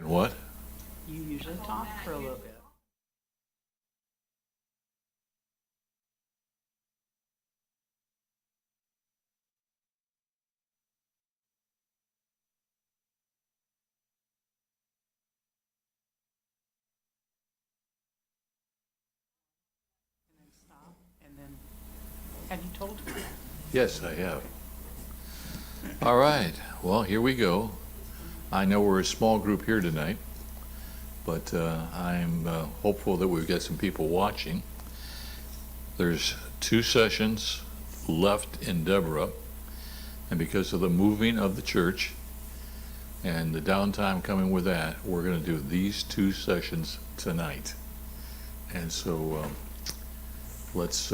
What? You usually talk for a little bit. And then stop, and then, have you told her? Yes, I have. All right, well, here we go. I know we're a small group here tonight, but I'm hopeful that we've got some people watching. There's 2 sessions left in Deborah, and because of the moving of the church and the downtime coming with that, we're going to do these 2 sessions tonight. And so let's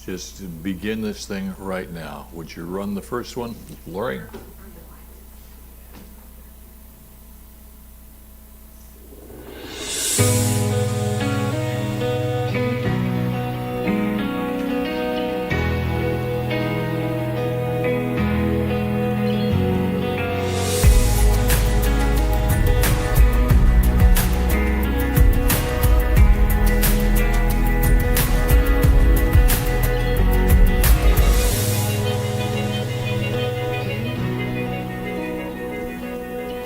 just begin this thing right now. Would you run the first one, Lori?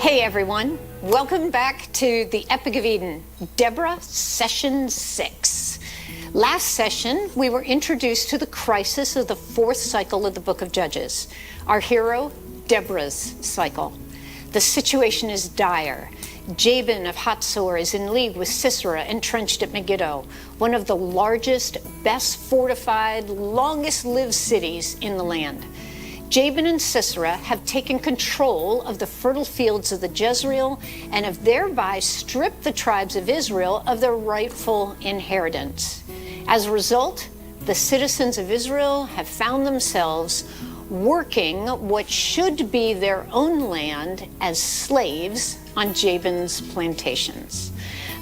Hey everyone, welcome back to the Epic of Eden, Deborah, Session 6. Last session, we were introduced to the crisis of the 4th cycle of the book of Judges. Our hero, Deborah's cycle. The situation is dire. Jabin of Hatzor is in league with Sisera entrenched at Megiddo, one of the largest, best fortified, longest lived cities in the land. Jabin and Sisera have taken control of the fertile fields of the Jezreel and have thereby stripped the tribes of Israel of their rightful inheritance. As a result, the citizens of Israel have found themselves working what should be their own land as slaves on Jabin's plantations.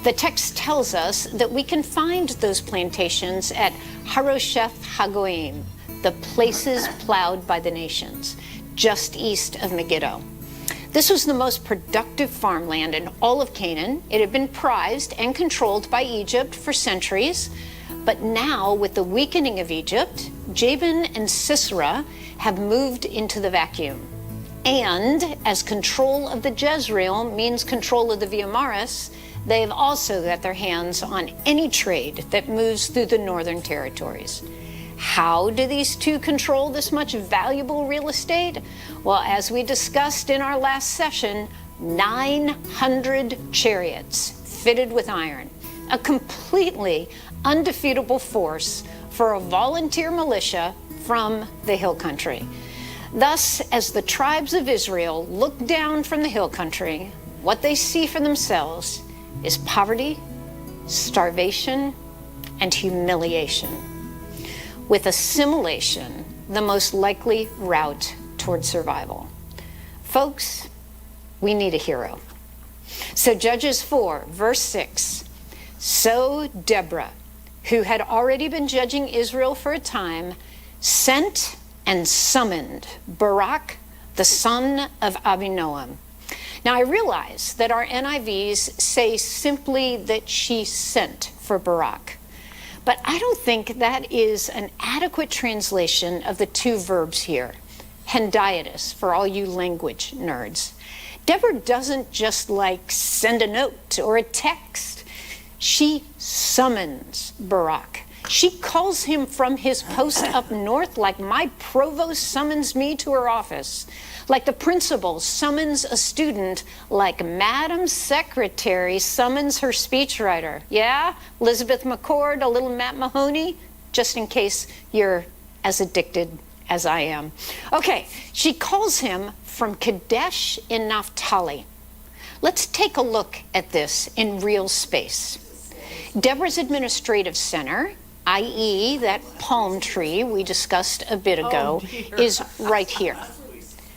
The text tells us that we can find those plantations at Harosheth Hagoyim, the places plowed by the nations, just east of Megiddo. This was the most productive farmland in all of Canaan. It had been prized and controlled by Egypt for centuries, but now with the weakening of Egypt, Jabin and Sisera have moved into the vacuum. And as control of the Jezreel means control of the Via Maris, they have also got their hands on any trade that moves through the northern territories. How do these two control this much valuable real estate? Well, as we discussed in our last session, 900 chariots fitted with iron, a completely undefeatable force for a volunteer militia from the hill country. Thus, as the tribes of Israel look down from the hill country, what they see for themselves is poverty, starvation, and humiliation, with assimilation the most likely route toward survival. Folks, we need a hero. So Judges 4, verse 6, so Deborah, who had already been judging Israel for a time, sent and summoned Barak, the son of Abinoam. Now I realize that our NIVs say simply that she sent for Barak, but I don't think that is an adequate translation of the 2 verbs here, hendiatus, for all you language nerds. Deborah doesn't just send a note or a text. She summons Barak. She calls him from his post up north like my provost summons me to her office, like the principal summons a student, like Madam Secretary summons her speechwriter. Yeah, Elizabeth McCord, a little Matt Mahoney, just in case you're as addicted as I am. Okay, she calls him from Kadesh in Naphtali. Let's take a look at this in real space. Deborah's administrative center, i.e. that palm tree we discussed a bit ago, is right here,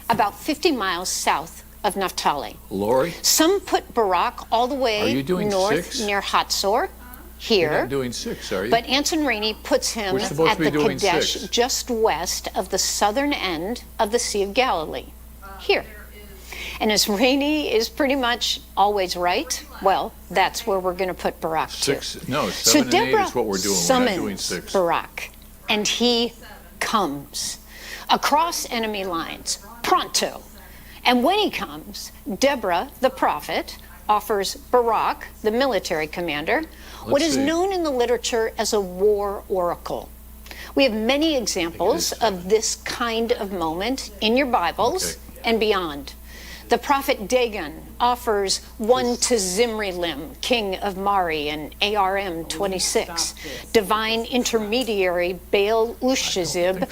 about 50 miles south of Naphtali. Lori? Some put Barak all the way north 6? near Hatzor, here. You're not doing 6, are you? But Anson Rainey puts him at the Kadesh, 6. just west of the southern end of the Sea of Galilee, here. And as Rainey is pretty much always right, well, that's where we're going to put Barak too. 6, no, So 7 and 8 Deborah is what we're doing. We're not doing summons 6. Barak, and he comes across enemy lines, pronto. And when he comes, Deborah, the prophet, offers Barak, the military commander, what is see. known in the literature as a war oracle. We have many examples of this kind of moment in your Bibles and beyond. The prophet Dagon offers one to Zimri-Lim, king of Mari, in ARM 26. Divine intermediary Baal Ushazib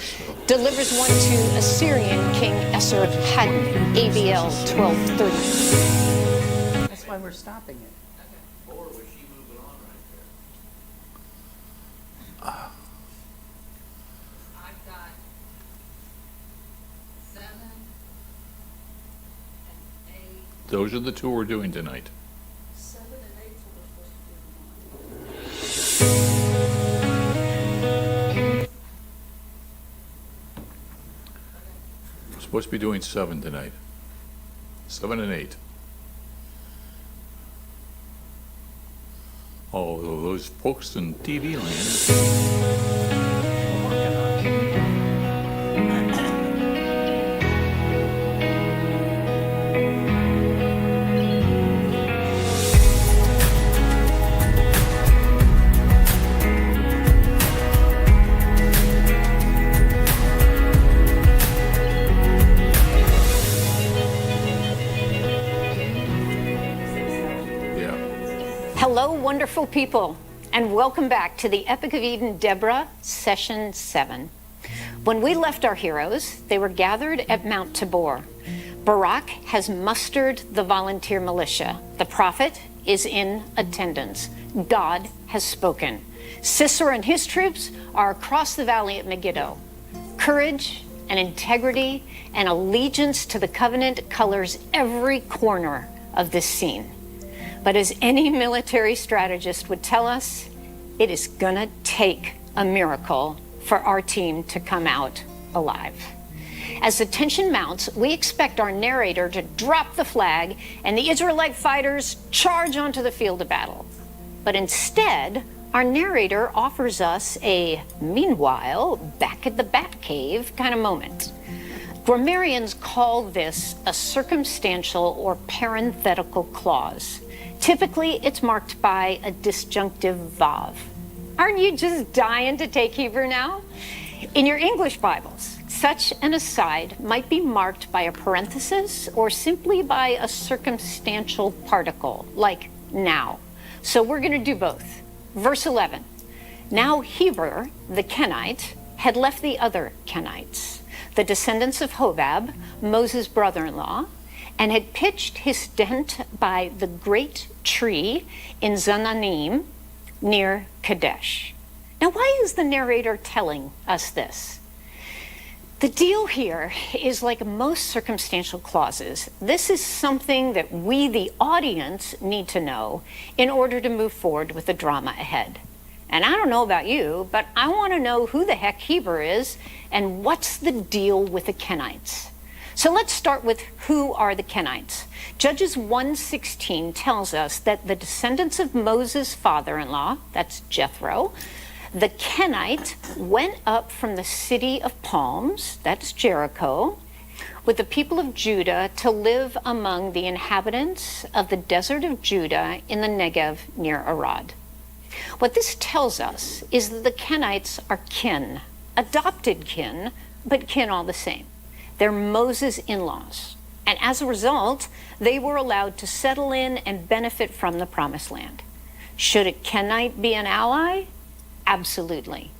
delivers one to Assyrian king Esarhaddon, ABL 1230. That's why we're stopping it. Or was she moving on right there? I've got 7 and 8. Those are the 2 we're doing tonight. 7 and 8 is what we're supposed to do. We're supposed to be doing 7 tonight. 7 and 8. Oh, those folks in TV land. Yeah. Hello, wonderful people, and welcome back to the Epic of Eden, Deborah, Session 7. When we left our heroes, they were gathered at Mount Tabor. Barak has mustered the volunteer militia. The prophet is in attendance. God has spoken. Sisera and his troops are across the valley at Megiddo. Courage and integrity and allegiance to the covenant colors every corner of this scene. But as any military strategist would tell us, it is gonna take a miracle for our team to come out alive. As the tension mounts, we expect our narrator to drop the flag and the Israelite fighters charge onto the field of battle. But instead, our narrator offers us a meanwhile, back at the Batcave kind of moment. Grammarians call this a circumstantial or parenthetical clause. Typically, it's marked by a disjunctive vav. Aren't you just dying to take Hebrew now? In your English Bibles, such an aside might be marked by a parenthesis or simply by a circumstantial particle, like now. So we're going to do both. Verse 11. Now Heber, the Kenite, had left the other Kenites, the descendants of Hobab, Moses' brother-in-law, and had pitched his tent by the great tree in Zananim near Kadesh. Now, why is the narrator telling us this? The deal here is, like most circumstantial clauses, this is something that we, the audience, need to know in order to move forward with the drama ahead. And I don't know about you, but I want to know who the heck Heber is and what's the deal with the Kenites. So let's start with who are the Kenites. Judges 1:16 tells us that the descendants of Moses' father-in-law, that's Jethro, the Kenite, went up from the city of palms, that's Jericho, with the people of Judah to live among the inhabitants of the desert of Judah in the Negev near Arad. What this tells us is that the Kenites are kin, adopted kin, but kin all the same. They're Moses' in-laws. And as a result, they were allowed to settle in and benefit from the promised land. Should a Kenite be an ally? Absolutely.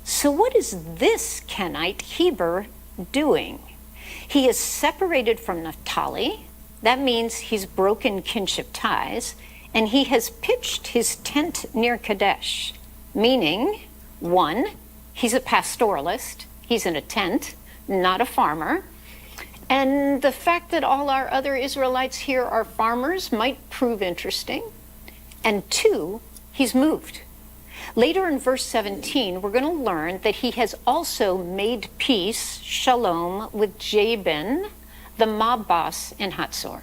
So what is this Kenite Heber doing? He is separated from Naphtali. That means he's broken kinship ties. And he has pitched his tent near Kadesh, meaning, one, he's a pastoralist. He's in a tent, not a farmer. And the fact that all our other Israelites here are farmers might prove interesting. And two, he's moved. Later in verse 17, we're going to learn that he has also made peace, shalom, with Jabin, the mob boss in Hatzor.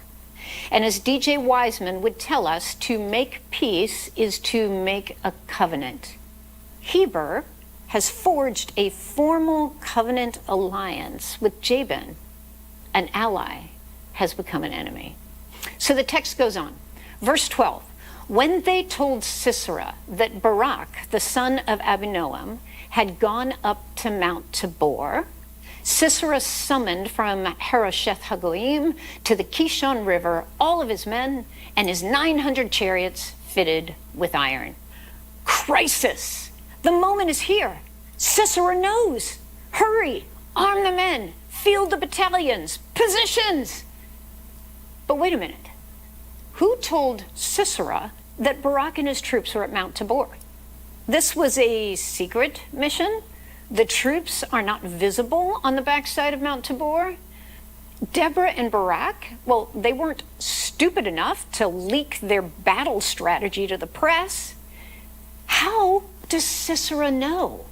And as DJ Wiseman would tell us, to make peace is to make a covenant. Heber has forged a formal covenant alliance with Jabin. An ally has become an enemy. So the text goes on. Verse 12. When they told Sisera that Barak, the son of Abinoam, had gone up to Mount Tabor, Sisera summoned from Harosheth Hagoyim to the Kishon River all of his men and his 900 chariots fitted with iron. Crisis! The moment is here. Sisera knows. Hurry! Arm the men! Field the battalions! Positions! But wait a minute. Who told Sisera that Barak and his troops were at Mount Tabor? This was a secret mission. The troops are not visible on the backside of Mount Tabor. Deborah and Barak, well, they weren't stupid enough to leak their battle strategy to the press. How does Sisera know?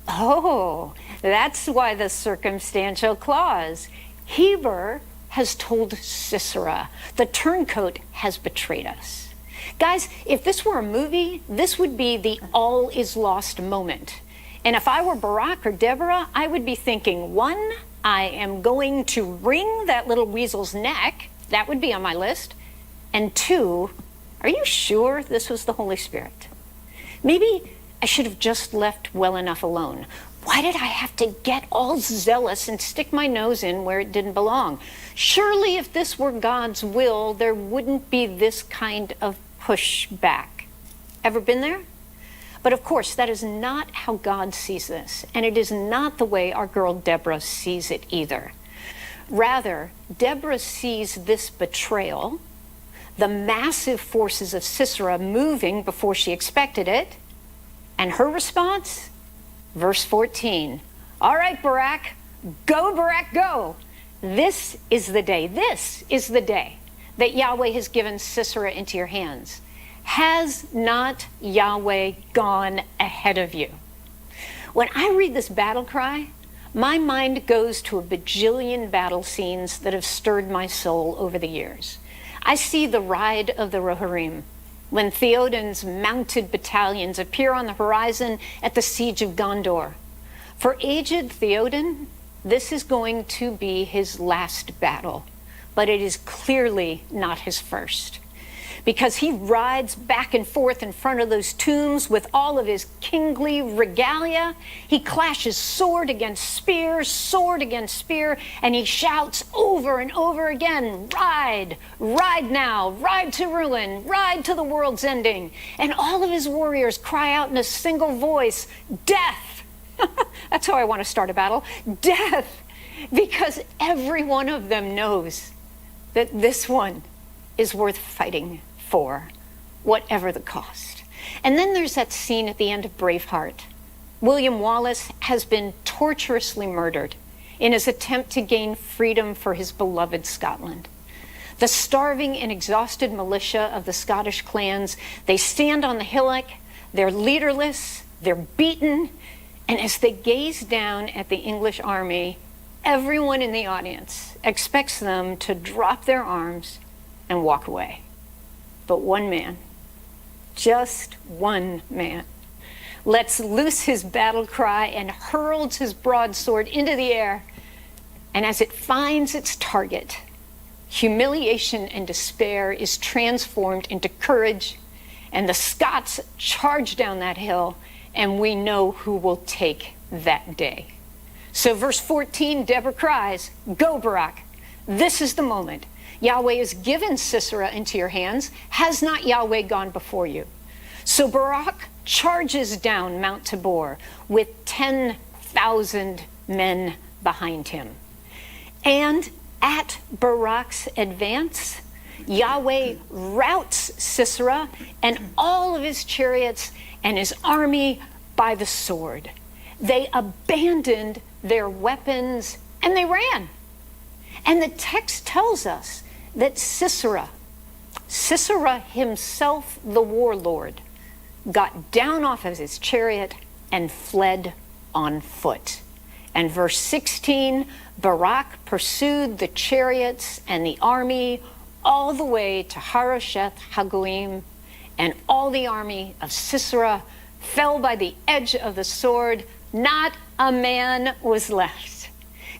Oh, that's why the circumstantial clause. Heber has told Sisera. The turncoat has betrayed us. Guys, if this were a movie, this would be the all is lost moment. And if I were Barak or Deborah, I would be thinking, one, I am going to wring that little weasel's neck. That would be on my list. And two, are you sure this was the Holy Spirit? Maybe I should have just left well enough alone. Why did I have to get all zealous and stick my nose in where it didn't belong? Surely if this were God's will, there wouldn't be this kind of pushback. Ever been there? But of course, that is not how God sees this, and it is not the way our girl Deborah sees it either. Rather, Deborah sees this betrayal, the massive forces of Sisera moving before she expected it, and her response? Verse 14. All right, Barak, go. This is the day that Yahweh has given Sisera into your hands. Has not Yahweh gone ahead of you? When I read this battle cry, my mind goes to a bajillion battle scenes that have stirred my soul over the years. I see the ride of the Rohirrim, when Theoden's mounted battalions appear on the horizon at the siege of Gondor. For aged Theoden, this is going to be his last battle, but it is clearly not his first, because he rides back and forth in front of those tombs with all of his kingly regalia. He clashes sword against spear, and he shouts over and over again, ride now, ride to ruin, ride to the world's ending. And all of his warriors cry out in a single voice, death. That's how I want to start a battle, death, because every one of them knows that this one is worth fighting for, whatever the cost. And then there's that scene at the end of Braveheart. William Wallace has been torturously murdered in his attempt to gain freedom for his beloved Scotland. The starving and exhausted militia of the Scottish clans, they stand on the hillock, they're leaderless, they're beaten, and as they gaze down at the English army, everyone in the audience expects them to drop their arms and walk away. But one man, just one man, lets loose his battle cry and hurls his broadsword into the air. And as it finds its target, humiliation and despair is transformed into courage, and the Scots charge down that hill, and we know who will take that day. So verse 14, Deborah cries, go, Barak, this is the moment. Yahweh has given Sisera into your hands. Has not Yahweh gone before you? So Barak charges down Mount Tabor with 10,000 men behind him. And at Barak's advance, Yahweh routs Sisera and all of his chariots and his army by the sword. They abandoned their weapons and they ran. And the text tells us that Sisera himself, the warlord, got down off of his chariot and fled on foot. And verse 16, Barak pursued the chariots and the army all the way to Harosheth Hagoyim, and all the army of Sisera fell by the edge of the sword. Not a man was left.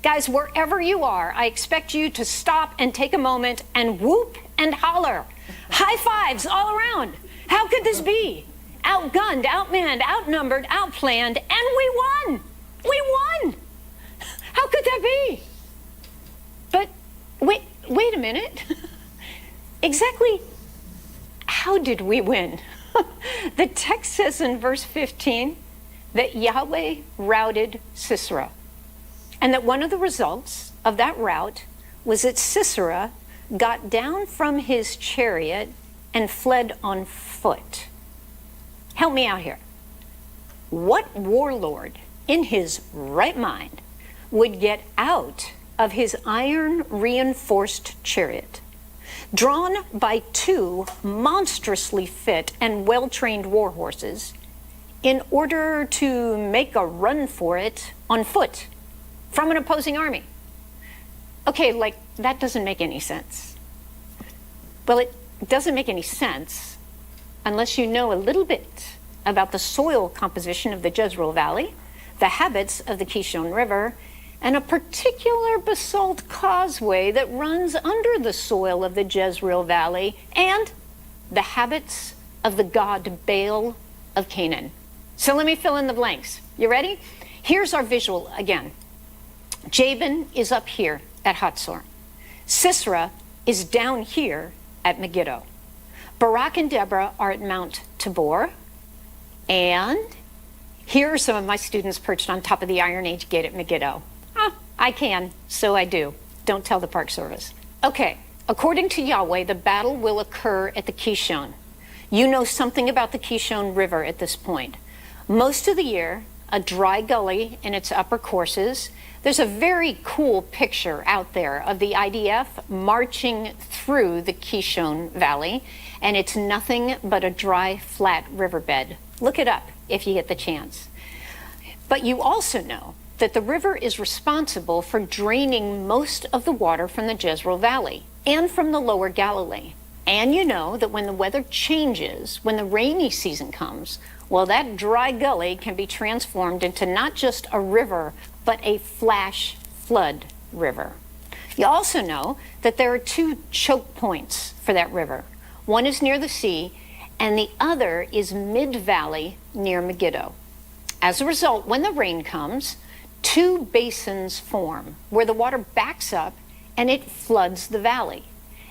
Guys, wherever you are, I expect you to stop and take a moment and whoop and holler. High fives all around. How could this be? Outgunned, outmanned, outnumbered, outplanned, and we won. We won. How could that be? But wait a minute. Exactly how did we win? The text says in verse 15 that Yahweh routed Sisera, and that one of the results of that rout was that Sisera got down from his chariot and fled on foot. Help me out here. What warlord in his right mind would get out of his iron-reinforced chariot, drawn by two monstrously fit and well-trained war horses, in order to make a run for it on foot from an opposing army? Okay, like, that doesn't make any sense. Well, it doesn't make any sense unless you know a little bit about the soil composition of the Jezreel Valley, the habits of the Kishon River, and a particular basalt causeway that runs under the soil of the Jezreel Valley, and the habits of the god Baal of Canaan. So let me fill in the blanks. You ready? Here's our visual again. Jabin is up here at Hatzor. Sisera is down here at Megiddo. Barak and Deborah are at Mount Tabor. And here are some of my students perched on top of the Iron Age gate at Megiddo. I can, so I do. Don't tell the Park Service. Okay, according to Yahweh, the battle will occur at the Kishon. You know something about the Kishon River at this point. Most of the year, a dry gully in its upper courses. There's a very cool picture out there of the IDF marching through the Kishon Valley, and it's nothing but a dry, flat riverbed. Look it up if you get the chance. But you also know that the river is responsible for draining most of the water from the Jezreel Valley and from the lower Galilee. And you know that when the weather changes, when the rainy season comes, well, that dry gully can be transformed into not just a river, but a flash flood river. You also know that there are two choke points for that river. One is near the sea, and the other is mid-valley near Megiddo. As a result, when the rain comes, two basins form where the water backs up and it floods the valley.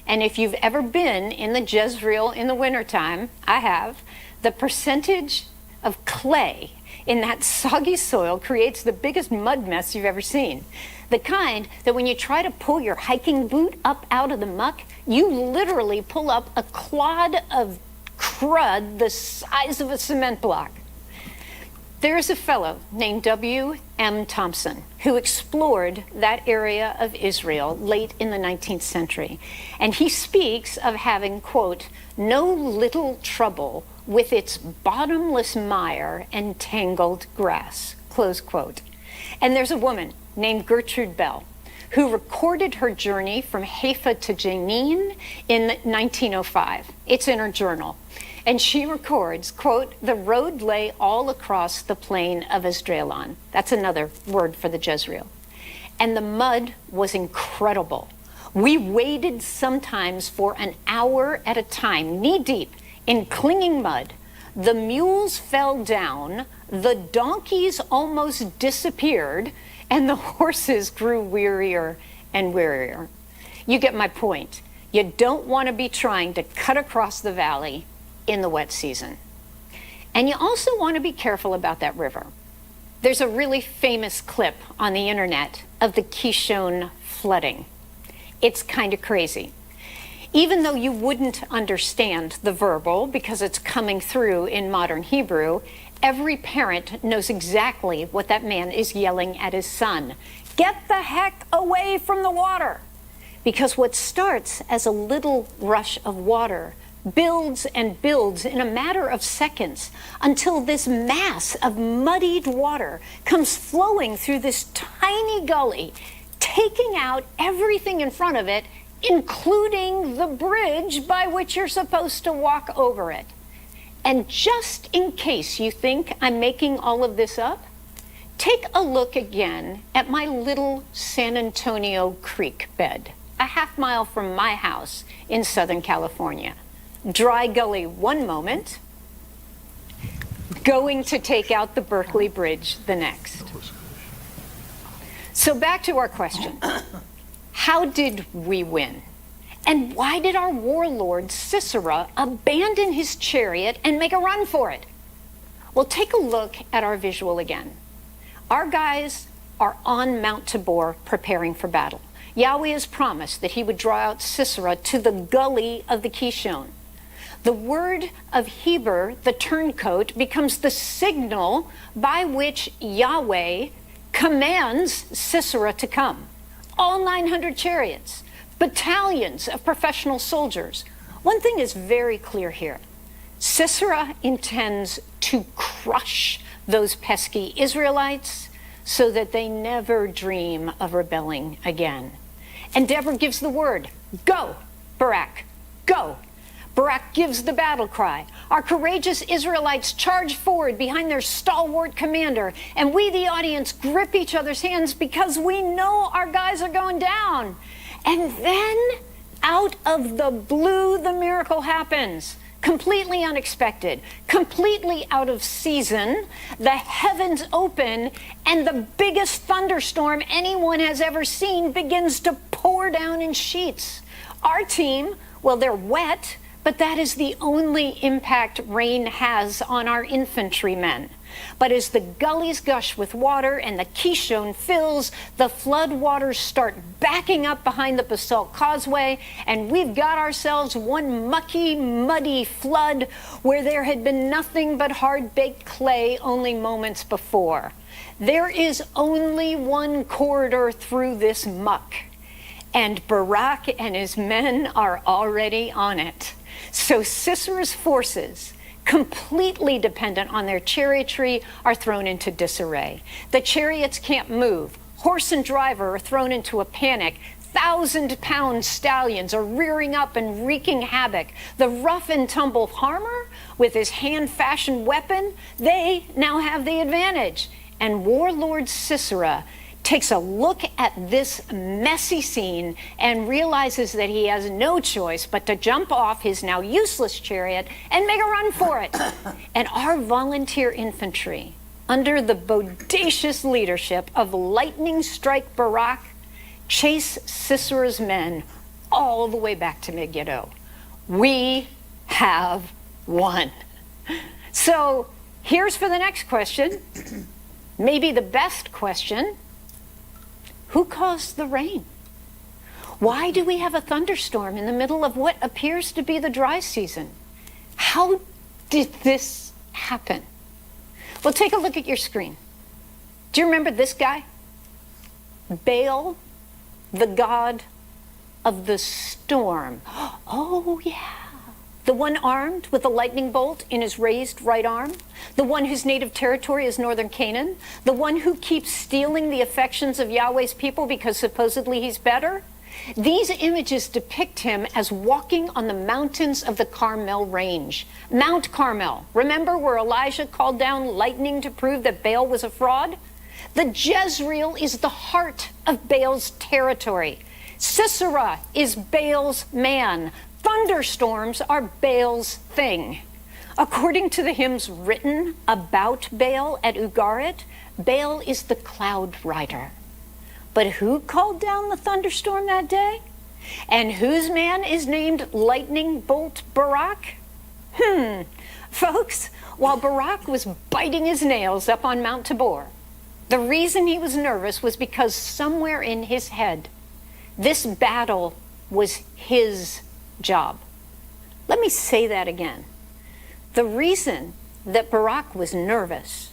And if you've ever been in the Jezreel in the wintertime, I have, the percentage of clay in that soggy soil creates the biggest mud mess you've ever seen. The kind that when you try to pull your hiking boot up out of the muck, you literally pull up a clod of crud the size of a cement block. There is a fellow named W.M. Thompson who explored that area of Israel late in the 19th century. And he speaks of having, quote, no little trouble with its bottomless mire and tangled grass, close quote. And there's a woman named Gertrude Bell who recorded her journey from Haifa to Jenin in 1905. It's in her journal. And she records, quote, the road lay all across the plain of Esdraelon. That's another word for the Jezreel. And the mud was incredible. We waded sometimes for an hour at a time, knee deep in clinging mud. The mules fell down, the donkeys almost disappeared, and the horses grew wearier and wearier. You get my point. You don't want to be trying to cut across the valley in the wet season. And you also want to be careful about that river. There's a really famous clip on the internet of the Kishon flooding. It's kind of crazy. Even though you wouldn't understand the verbal because it's coming through in modern Hebrew, every parent knows exactly what that man is yelling at his son. Get the heck away from the water! Because what starts as a little rush of water builds and builds in a matter of seconds until this mass of muddied water comes flowing through this tiny gully, taking out everything in front of it, including the bridge by which you're supposed to walk over it. And just in case you think I'm making all of this up, take a look again at my little San Antonio Creek bed, a half-mile from my house in Southern California. Dry gully one moment, going to take out the Berkeley Bridge the next. So back to our question. How did we win? And why did our warlord Sisera abandon his chariot and make a run for it? Well, take a look at our visual again. Our guys are on Mount Tabor preparing for battle. Yahweh has promised that he would draw out Sisera to the gully of the Kishon. The word of Heber, the turncoat, becomes the signal by which Yahweh commands Sisera to come. All 900 chariots, battalions of professional soldiers. One thing is very clear here. Sisera intends to crush those pesky Israelites so that they never dream of rebelling again. And Deborah gives the word, go, Barak, go. Barak gives the battle cry. Our courageous Israelites charge forward behind their stalwart commander, and we, the audience, grip each other's hands because we know our guys are going down. And then, out of the blue, the miracle happens. Completely unexpected, completely out of season. The heavens open, and the biggest thunderstorm anyone has ever seen begins to pour down in sheets. Our team, well, they're wet, but that is the only impact rain has on our infantrymen. But as the gullies gush with water and the Kishon fills, the flood waters start backing up behind the basalt causeway, and we've got ourselves one mucky, muddy flood where there had been nothing but hard-baked clay only moments before. There is only one corridor through this muck, and Barak and his men are already on it. So Sisera's forces, completely dependent on their chariotry, are thrown into disarray. The chariots can't move. Horse and driver are thrown into a panic. 1,000-pound stallions are rearing up and wreaking havoc. The rough and tumble farmer, with his hand-fashioned weapon, they now have the advantage. And warlord Sisera takes a look at this messy scene and realizes that he has no choice but to jump off his now useless chariot and make a run for it. And our volunteer infantry, under the bodacious leadership of Lightning Strike Barak, chase Sisera's men all the way back to Megiddo. We have won. So here's for the next question, maybe the best question. Who caused the rain? Why do we have a thunderstorm in the middle of what appears to be the dry season? How did this happen? Well, take a look at your screen. Do you remember this guy? Baal, the god of the storm. Oh, yeah. The one armed with a lightning bolt in his raised right arm, the one whose native territory is northern Canaan, the one who keeps stealing the affections of Yahweh's people because supposedly he's better. These images depict him as walking on the mountains of the Carmel range. Mount Carmel, remember where Elijah called down lightning to prove that Baal was a fraud? The Jezreel is the heart of Baal's territory. Sisera is Baal's man. Thunderstorms are Baal's thing. According to the hymns written about Baal at Ugarit, Baal is the cloud rider. But who called down the thunderstorm that day? And whose man is named Lightning Bolt Barak? Folks, while Barak was biting his nails up on Mount Tabor, the reason he was nervous was because somewhere in his head, this battle was his job. Let me say that again. The reason that Barak was nervous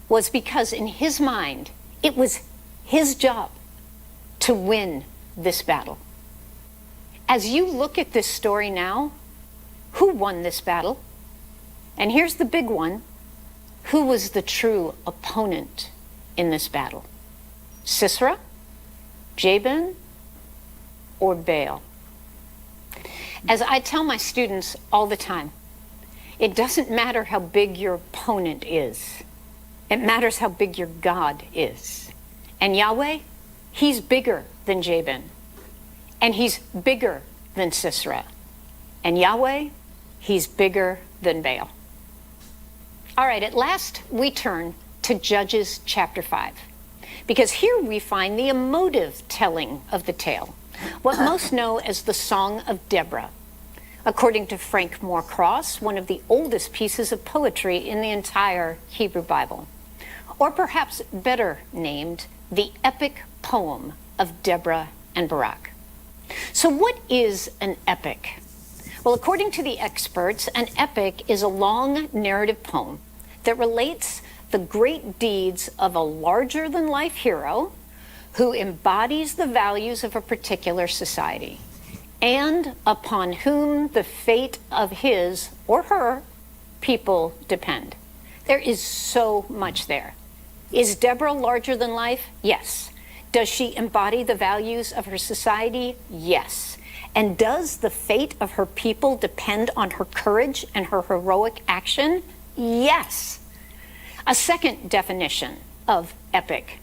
was because in his mind, it was his job to win this battle. As you look at this story now, Who won this battle? And here's the big one. Who was the true opponent in this battle? Sisera, Jabin, or Baal? As I tell my students all the time, it doesn't matter how big your opponent is. It matters how big your God is. And Yahweh, he's bigger than Jabin. And he's bigger than Sisera. And Yahweh, he's bigger than Baal. All right, at last we turn to Judges chapter 5. Because here we find the emotive telling of the tale, what most know as the Song of Deborah. According to Frank Moore-Cross, one of the oldest pieces of poetry in the entire Hebrew Bible. Or perhaps better named, the epic poem of Deborah and Barak. So what is an epic? Well, according to the experts, an epic is a long narrative poem that relates the great deeds of a larger-than-life hero who embodies the values of a particular society and upon whom the fate of his or her people depend. There is so much there. Is Deborah larger than life? Yes. Does she embody the values of her society? Yes. And does the fate of her people depend on her courage and her heroic action? Yes. A second definition of epic.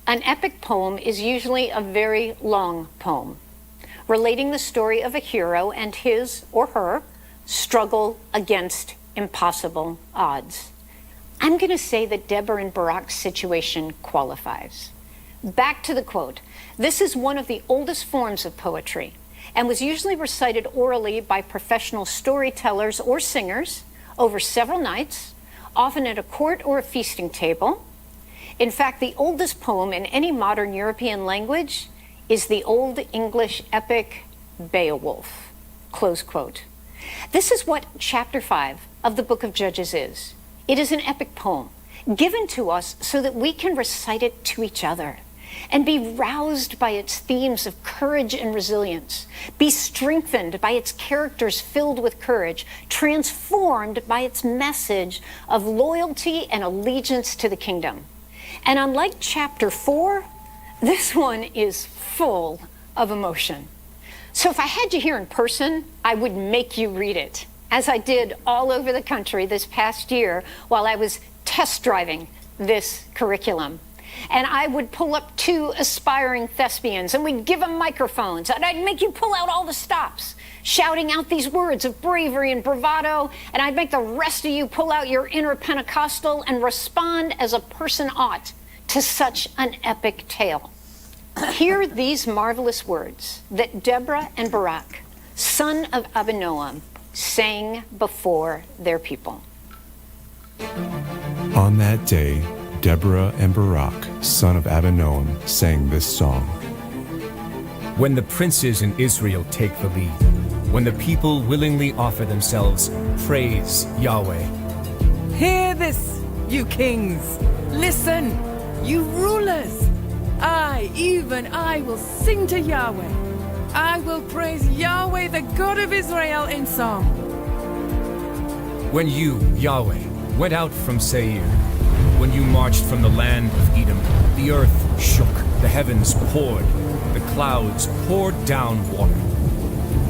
An epic poem is usually a very long poem, relating the story of a hero and his or her struggle against impossible odds. I'm going to say that Deborah and Barak's situation qualifies. Back to the quote. This is one of the oldest forms of poetry and was usually recited orally by professional storytellers or singers over several nights, often at a court or a feasting table. In fact, the oldest poem in any modern European language is the Old English epic Beowulf, close quote. This is what chapter 5 of the book of Judges is. It is an epic poem given to us so that we can recite it to each other and be roused by its themes of courage and resilience, be strengthened by its characters filled with courage, transformed by its message of loyalty and allegiance to the kingdom. And unlike chapter 4, this one is full of emotion. So if I had you here in person, I would make you read it, as I did all over the country this past year while I was test driving this curriculum. And I would pull up 2 aspiring thespians and we'd give them microphones and I'd make you pull out all the stops, shouting out these words of bravery and bravado, and I'd make the rest of you pull out your inner Pentecostal and respond as a person ought to such an epic tale. Hear these marvelous words that Deborah and Barak, son of Abinoam, sang before their people. On that day, Deborah and Barak, son of Abinoam, sang this song. When the princes in Israel take the lead, when the people willingly offer themselves, praise Yahweh. Hear this, you kings. Listen, you rulers. Even I will sing to Yahweh. I will praise Yahweh, the God of Israel, in song. When you, Yahweh, went out from Seir, when you marched from the land of Edom, the earth shook, the heavens poured, the clouds poured down water.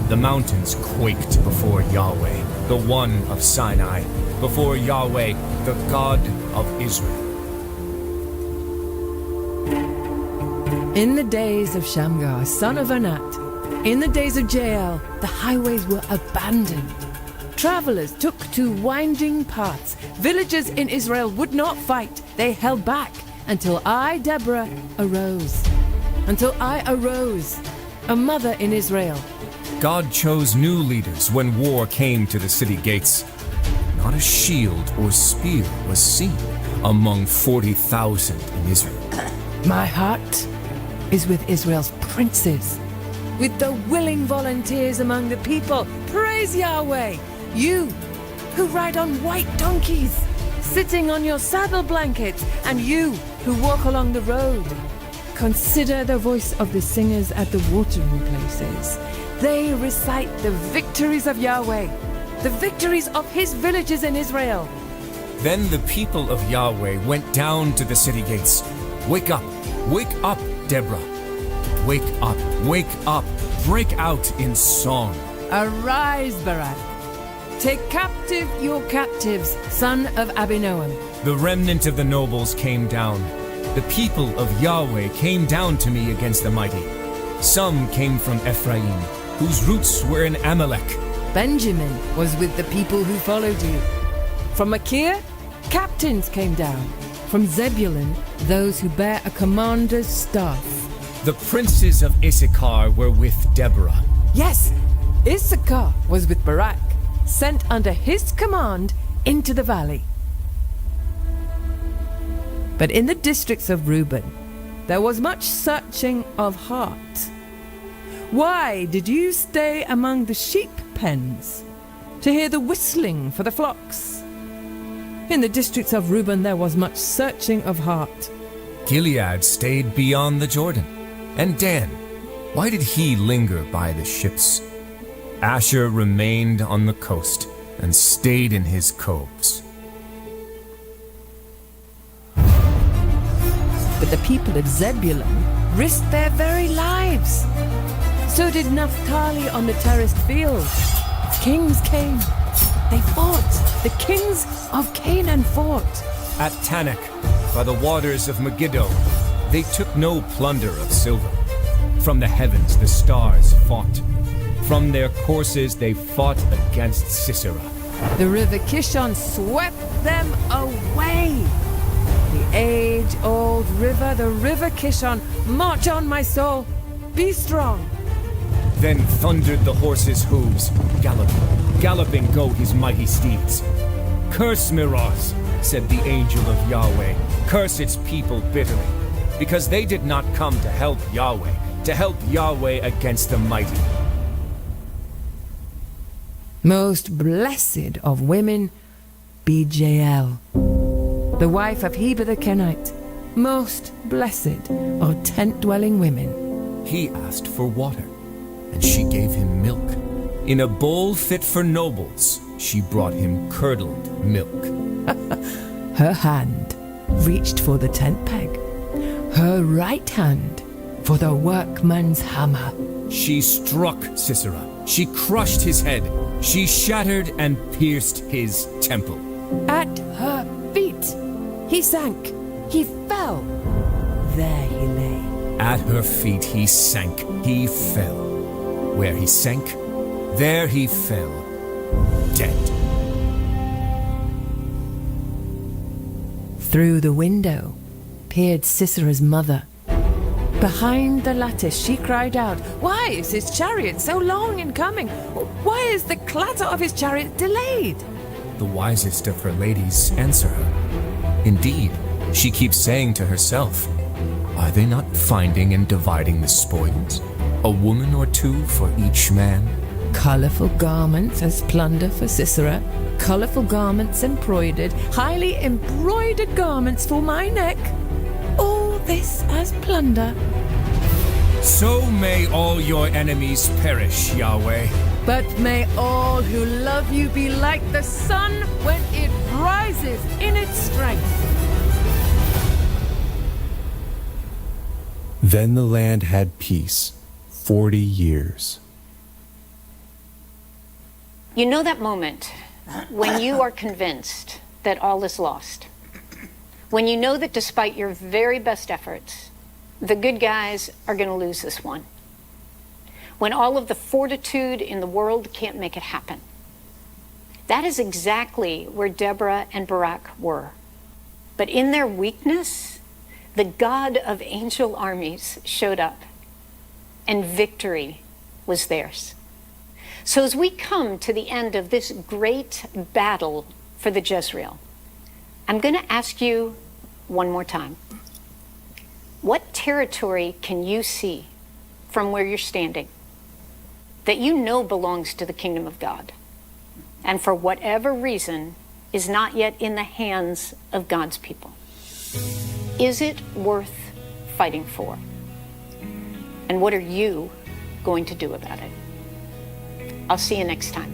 The mountains quaked before Yahweh, the one of Sinai, before Yahweh, the God of Israel. In the days of Shamgar, son of Anat, in the days of Jael, the highways were abandoned. Travelers took to winding paths. Villagers in Israel would not fight. They held back until I, Deborah, arose. Until I arose, a mother in Israel. God chose new leaders when war came to the city gates. Not a shield or spear was seen among 40,000 in Israel. My heart is with Israel's princes, with the willing volunteers among the people. Praise Yahweh, you who ride on white donkeys, sitting on your saddle blankets, and you who walk along the road. consider the voice of the singers at the watering places. They recite the victories of Yahweh, the victories of his villages in Israel. Then the people of Yahweh went down to the city gates. Wake up, Deborah. Wake up, break out in song. Arise, Barak. Take captive your captives, son of Abinoam. The remnant of the nobles came down. The people of Yahweh came down to me against the mighty. Some came from Ephraim, whose roots were in Amalek. Benjamin was with the people who followed you. From Machir, captains came down. From Zebulun, those who bear a commander's staff. The princes of Issachar were with Deborah. Yes, Issachar was with Barak, sent under his command into the valley. But in the districts of Reuben, there was much searching of heart. Why did you stay among the sheep pens to hear the whistling for the flocks? In the districts of Reuben, there was much searching of heart. Gilead stayed beyond the Jordan. And Dan, why did he linger by the ships? Asher remained on the coast and stayed in his coves. But the people of Zebulun risked their very lives. So did Naphtali on the terraced field. Kings came. They fought. The kings of Canaan fought. At Tanakh, by the waters of Megiddo, they took no plunder of silver. From the heavens the stars fought. From their courses they fought against Sisera. The river Kishon swept them away. The age-old river, the river Kishon, march on, my soul, be strong. Then thundered the horses' hooves, galloping go his mighty steeds. Curse Meroz, said the angel of Yahweh, curse its people bitterly, because they did not come to help Yahweh against the mighty. Most blessed of women be Jael, the wife of Heber the Kenite. Most blessed are tent-dwelling women. He asked for water, and she gave him milk. In a bowl fit for nobles, she brought him curdled milk. Her hand reached for the tent peg, her right hand for the workman's hammer. She struck Sisera. She crushed his head. She shattered and pierced his temple. At her feet, he sank. He fell. There he lay. At her feet he sank. He fell. Where he sank, there he fell, dead. Through the window peered Sisera's mother. Behind the lattice she cried out, "Why is his chariot so long in coming? Why is the clatter of his chariot delayed?" The wisest of her ladies answer her. Indeed, she keeps saying to herself, are they not finding and dividing the spoils? A woman or two for each man? Colorful garments as plunder for Sisera, colorful garments embroidered, highly embroidered garments for my neck. All this as plunder. So may all your enemies perish, Yahweh. But may all who love you be like the sun when it rises in its strength. Then the land had peace 40 years. You know that moment when you are convinced that all is lost? When you know that despite your very best efforts, the good guys are going to lose this one? When all of the fortitude in the world can't make it happen? That is exactly where Deborah and Barak were. But in their weakness, the God of angel armies showed up, and victory was theirs. So as we come to the end of this great battle for the Jezreel, I'm going to ask you one more time. What territory can you see from where you're standing that you know belongs to the kingdom of God, and for whatever reason is not yet in the hands of God's people? Is it worth fighting for? And what are you going to do about it? I'll see you next time.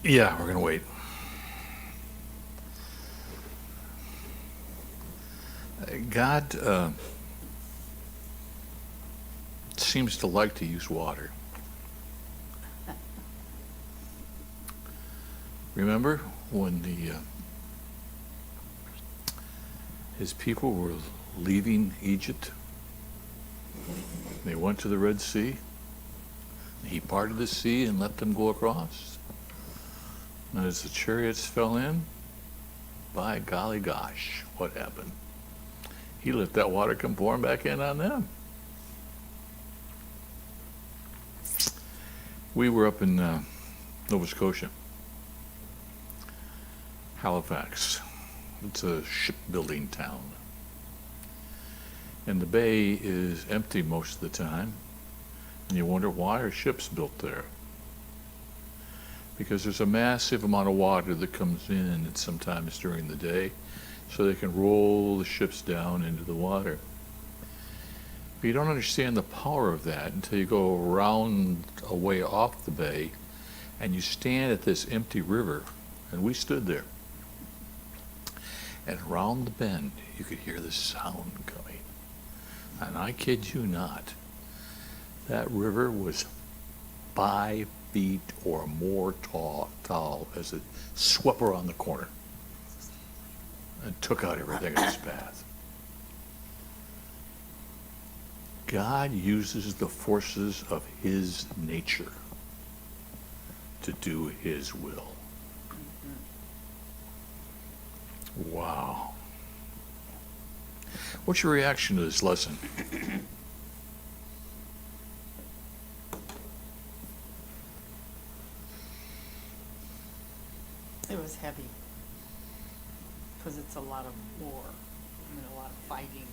Yeah, we're going to wait. God seems to like to use water. Remember when his people were leaving Egypt? They went to the Red Sea. He parted the sea and let them go across. And as the chariots fell in, by golly gosh, what happened? He let that water come pouring back in on them. We were up in Nova Scotia, Halifax. It's a shipbuilding town. And the bay is empty most of the time. And you wonder, why are ships built there? Because there's a massive amount of water that comes in sometimes during the day, so they can roll the ships down into the water. But you don't understand the power of that until you go around a way off the bay and you stand at this empty river, and we stood there. And around the bend, you could hear the sound coming. And I kid you not, that river was 5 feet or more tall as it swept around the corner and took out everything in its path. God uses the forces of his nature to do his will. Wow. What's your reaction to this lesson? It was heavy, because it's a lot of war, and a lot of fighting.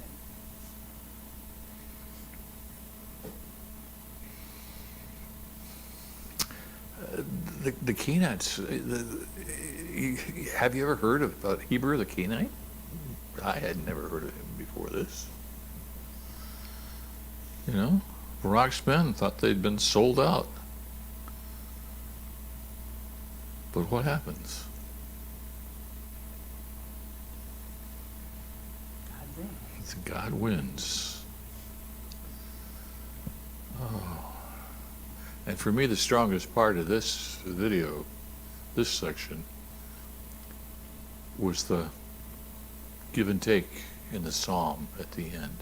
The Kenites, have you ever heard of Heber the Kenite? I had never heard of him before this. You know, Barak's men thought they'd been sold out. But what happens? God wins. Oh. And for me, the strongest part of this video, this section, was the give and take in the psalm at the end.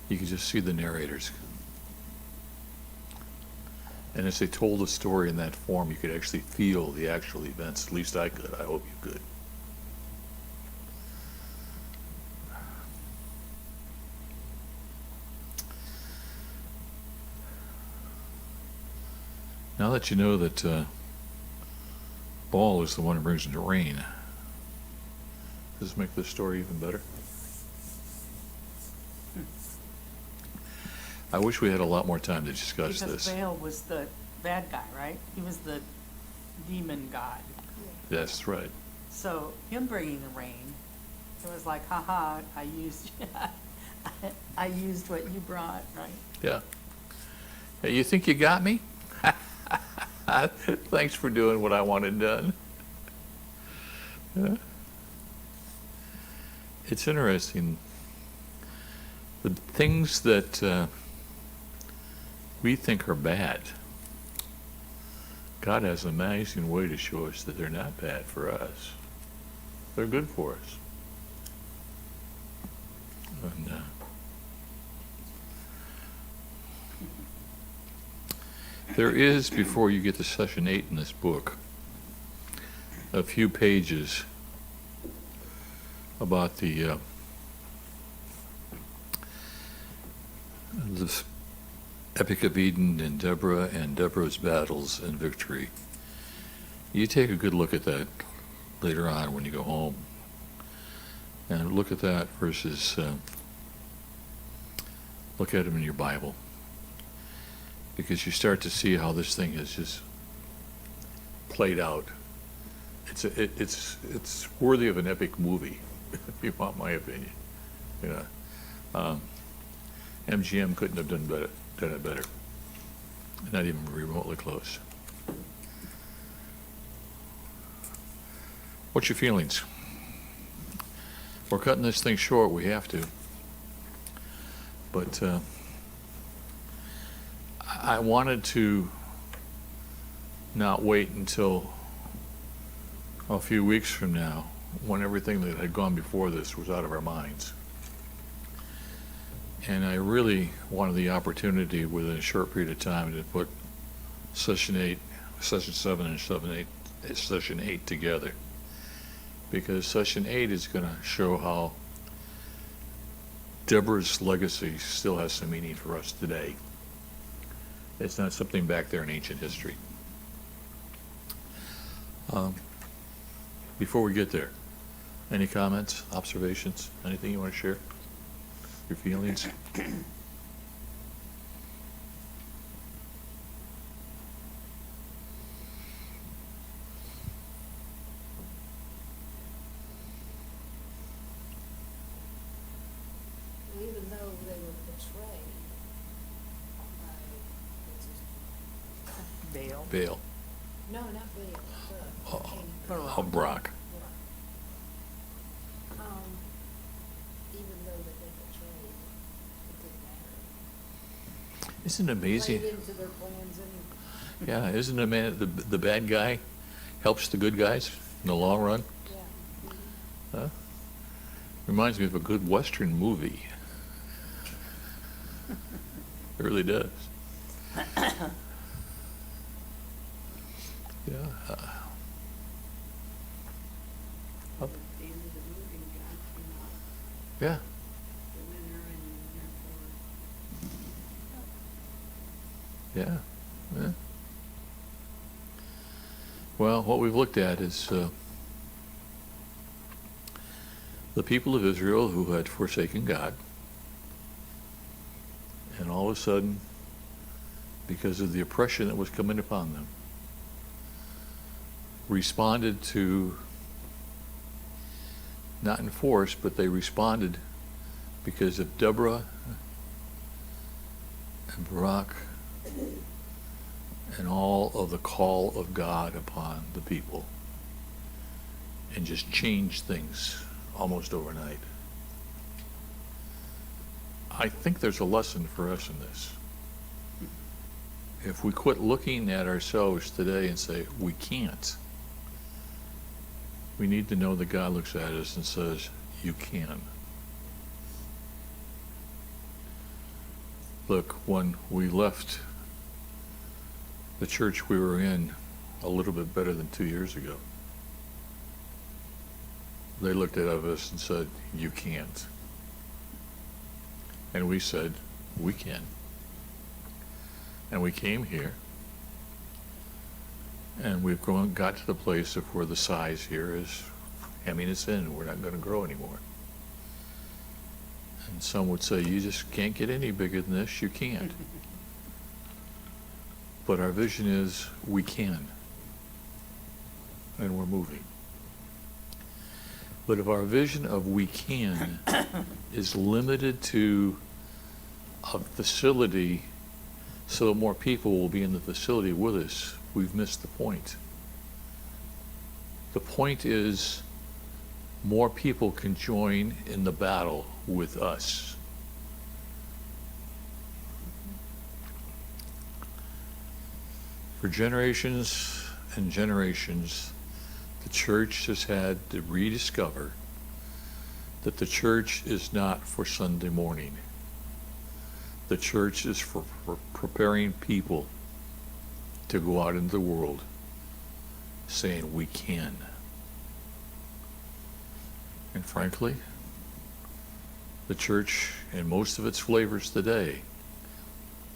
You could just see the narrators. And as they told the story in that form, you could actually feel the actual events. At least I could. I hope you could. Now that you know that Baal is the one who brings in the rain, does this make this story even better? I wish we had a lot more time to discuss Because this. Baal was the bad guy, right? He was the demon god. That's right. So him bringing the rain, it was like, haha, I used what you brought, right? Yeah. Hey, you think you got me? Thanks for doing what I wanted done. Yeah. It's interesting. The things that we think are bad, God has an amazing way to show us that they're not bad for us. They're good for us. And, there is, before you get to session 8 in this book, a few pages about the Epic of Eden and Deborah's battles and victory. You take a good look at that later on when you go home. And look at that versus look at them in your Bible. Because you start to see how this thing has just played out. It's worthy of an epic movie, if you want my opinion. You know, MGM couldn't have done it better. Not even remotely close. What's your feelings? We're cutting this thing short. We have to. But I wanted to not wait until a few weeks from now, when everything that had gone before this was out of our minds. And I really wanted the opportunity within a short period of time to put session 7 and session 8 together. Because session 8 is going to show how Deborah's legacy still has some meaning for us today. It's not something back there in ancient history. Before we get there, any comments, observations, anything you want to share? Your feelings? Even though they were betrayed by, what's his Dale. Baal. no, not Baal, Oh, Barak. Brock. even though that they betrayed, it didn't matter. Isn't it amazing? Played into their plans anyway. Yeah, isn't it, man, the bad guy helps the good guys in the long run? Yeah. Huh? Reminds me of a good Western movie. It really does. Yeah. At the end of the movie, God came out, Yeah. the winner, and therefore, Yeah. Well, what we've looked at is the people of Israel who had forsaken God, and all of a sudden, because of the oppression that was coming upon them, responded to, not in force, but they responded because of Deborah and Barak and all of the call of God upon the people, and just changed things almost overnight. I think there's a lesson for us in this. If we quit looking at ourselves today and say, we can't, we need to know that God looks at us and says, you can. Look, when we left the church we were in a little bit better than 2 years ago, they looked at us and said, you can't. And we said, we can. And we came here, and we've got to the place of where the size here is hemming us in. We're not going to grow anymore. And some would say, you just can't get any bigger than this. You can't. But our vision is, we can. And we're moving. But if our vision of we can is limited to a facility so more people will be in the facility with us, we've missed the point. The point is more people can join in the battle with us. For generations and generations, the church has had to rediscover that the church is not for Sunday morning. The church is for preparing people to go out into the world saying we can. And frankly, the church in most of its flavors today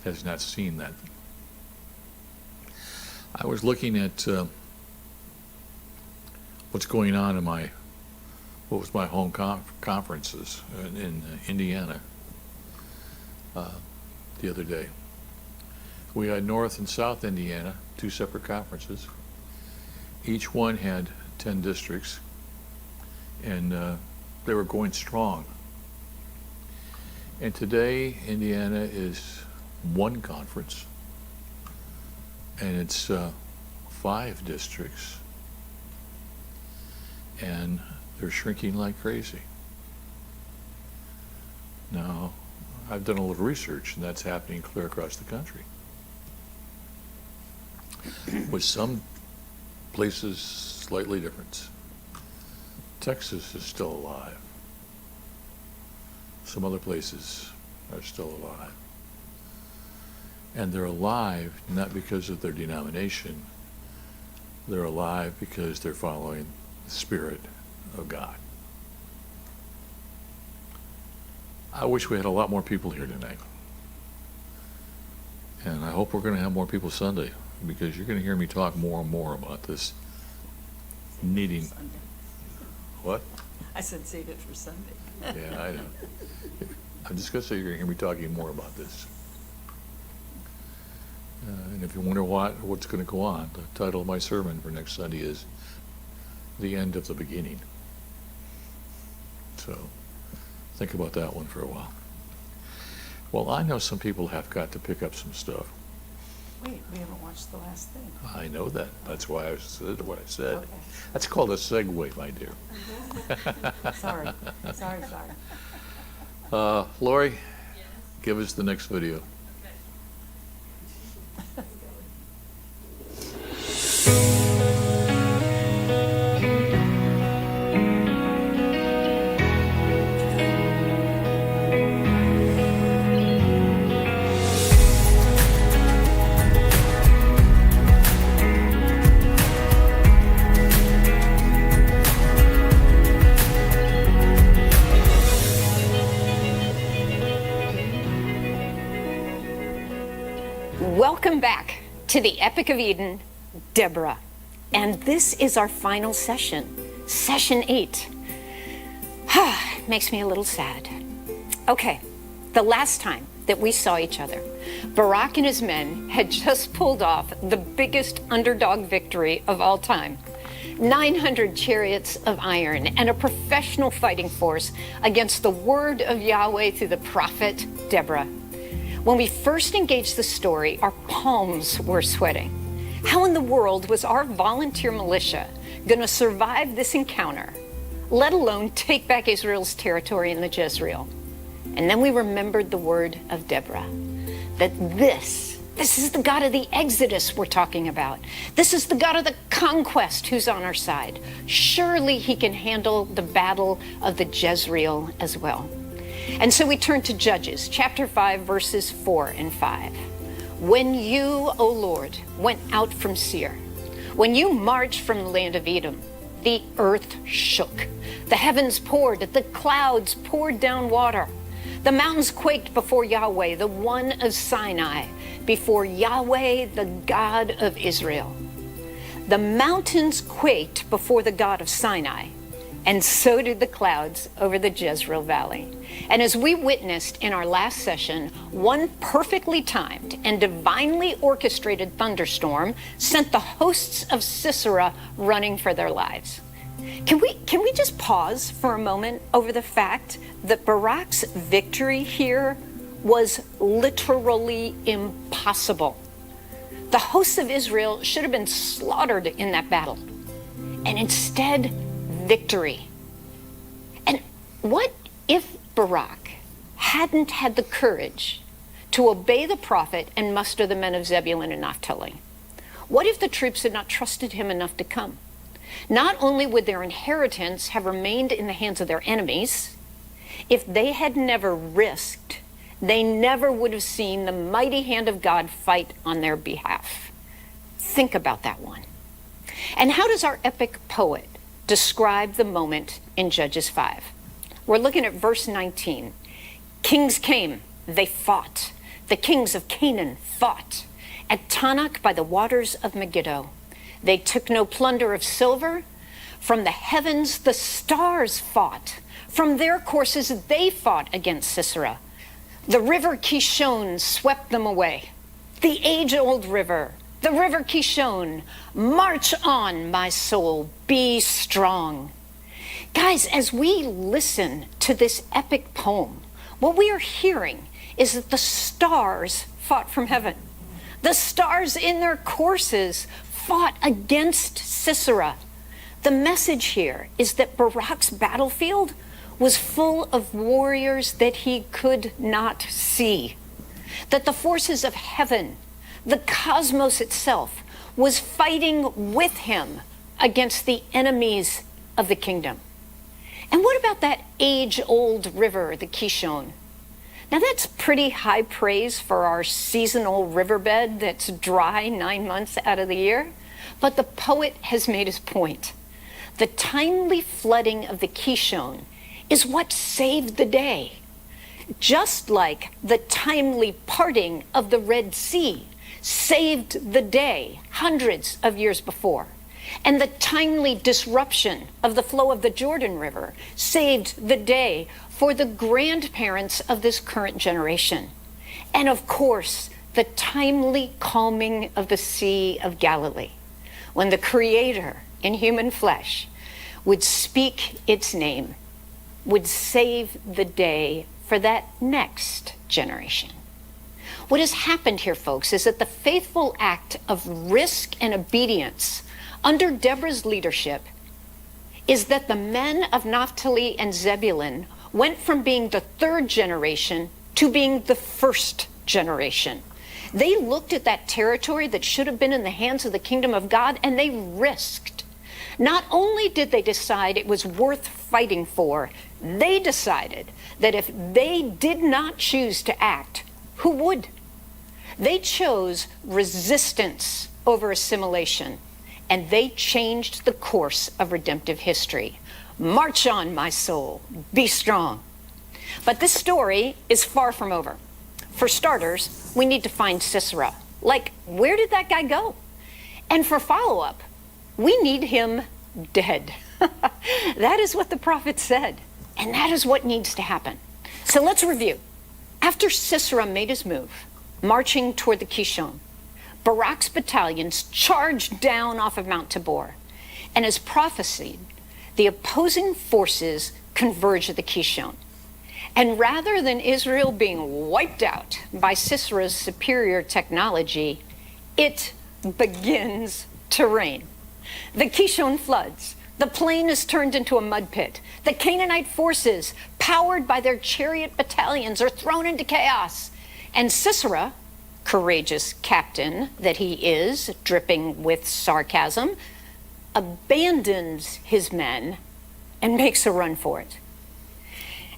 has not seen that. I was looking at what's going on in what was my home conferences in Indiana the other day. We had North and South Indiana, 2 separate conferences. Each one had 10 districts, and they were going strong. And today, Indiana is 1 conference, and it's 5 districts, and they're shrinking like crazy. Now, I've done a little research, and that's happening clear across the country. With some places slightly different. Texas is still alive. Some other places are still alive. And they're alive not because of their denomination. They're alive because they're following the Spirit of God. I wish we had a lot more people here tonight. And I hope we're going to have more people Sunday, because you're going to hear me talk more and more about this needing. Sunday. What? I said save it for Sunday. Yeah, I know. I'm just going to say you're going to hear me talking more about this. And if you wonder what's going to go on, the title of my sermon for next Sunday is The End of the Beginning. So think about that one for a while. Well, I know some people have got to pick up some stuff. Wait, we haven't watched the last thing. I know that. That's why I said what I said. Okay. That's called a segue, my dear. Sorry. Sorry. Lori, give us the next video. Welcome back to the Epic of Eden, Deborah. And this is our final session, session 8. Makes me a little sad. Okay, the last time that we saw each other, Barak and his men had just pulled off the biggest underdog victory of all time. 900 chariots of iron and a professional fighting force against the word of Yahweh through the prophet Deborah. When we first engaged the story, our palms were sweating. How in the world was our volunteer militia going to survive this encounter, let alone take back Israel's territory in the Jezreel? And then we remembered the word of Deborah, that this is the God of the Exodus we're talking about. This is the God of the conquest who's on our side. Surely he can handle the battle of the Jezreel as well. And so we turn to Judges, chapter 5, verses 4 and 5. When you, O Lord, went out from Seir, when you marched from the land of Edom, the earth shook. The heavens poured, the clouds poured down water. The mountains quaked before Yahweh, the one of Sinai, before Yahweh, the God of Israel. The mountains quaked before the God of Sinai, and so did the clouds over the Jezreel Valley. And as we witnessed in our last session, one perfectly timed and divinely orchestrated thunderstorm sent the hosts of Sisera running for their lives. Can we just pause for a moment over the fact that Barak's victory here was literally impossible? The hosts of Israel should have been slaughtered in that battle, and instead, victory. And what if Barak hadn't had the courage to obey the prophet and muster the men of Zebulun and Naphtali? What if the troops had not trusted him enough to come? Not only would their inheritance have remained in the hands of their enemies, if they had never risked, they never would have seen the mighty hand of God fight on their behalf. Think about that one. And how does our epic poet describe the moment in Judges 5? We're looking at verse 19. Kings came, they fought. The kings of Canaan fought. At Tanakh by the waters of Megiddo. They took no plunder of silver, From the heavens, the stars fought. From their courses, they fought against Sisera. The river Kishon swept them away. The age-old river, the river Kishon, march on, my soul, be strong. Guys, as we listen to this epic poem, what we are hearing is that the stars fought from heaven. The stars in their courses fought against Sisera. The message here is that Barak's battlefield was full of warriors that he could not see. That the forces of heaven, the cosmos itself, was fighting with him against the enemies of the kingdom. And what about that age-old river, the Kishon? Now that's pretty high praise for our seasonal riverbed that's dry 9 months out of the year. But the poet has made his point. The timely flooding of the Kishon is what saved the day. Just like the timely parting of the Red Sea saved the day hundreds of years before. And the timely disruption of the flow of the Jordan River saved the day for the grandparents of this current generation. And of course, the timely calming of the Sea of Galilee, when the Creator in human flesh would speak its name, would save the day for that next generation. What has happened here, folks, is that the faithful act of risk and obedience under Deborah's leadership is that the men of Naphtali and Zebulun went from being the third generation to being the first generation. They looked at that territory that should have been in the hands of the kingdom of God, and they risked. Not only did they decide it was worth fighting for, they decided that if they did not choose to act, who would? They chose resistance over assimilation, and they changed the course of redemptive history. March on, my soul, be strong. But this story is far from over. For starters, we need to find Sisera. Like, where did that guy go? And for follow-up, we need him dead. That is what the prophet said, and that is what needs to happen. So let's review. After Sisera made his move, marching toward the Kishon, Barak's battalions charged down off of Mount Tabor. And as prophesied, the opposing forces converge at the Kishon. And rather than Israel being wiped out by Sisera's superior technology, it begins to rain. The Kishon floods. The plain is turned into a mud pit. The Canaanite forces, powered by their chariot battalions, are thrown into chaos. And Sisera, courageous captain that he is, dripping with sarcasm, abandons his men and makes a run for it.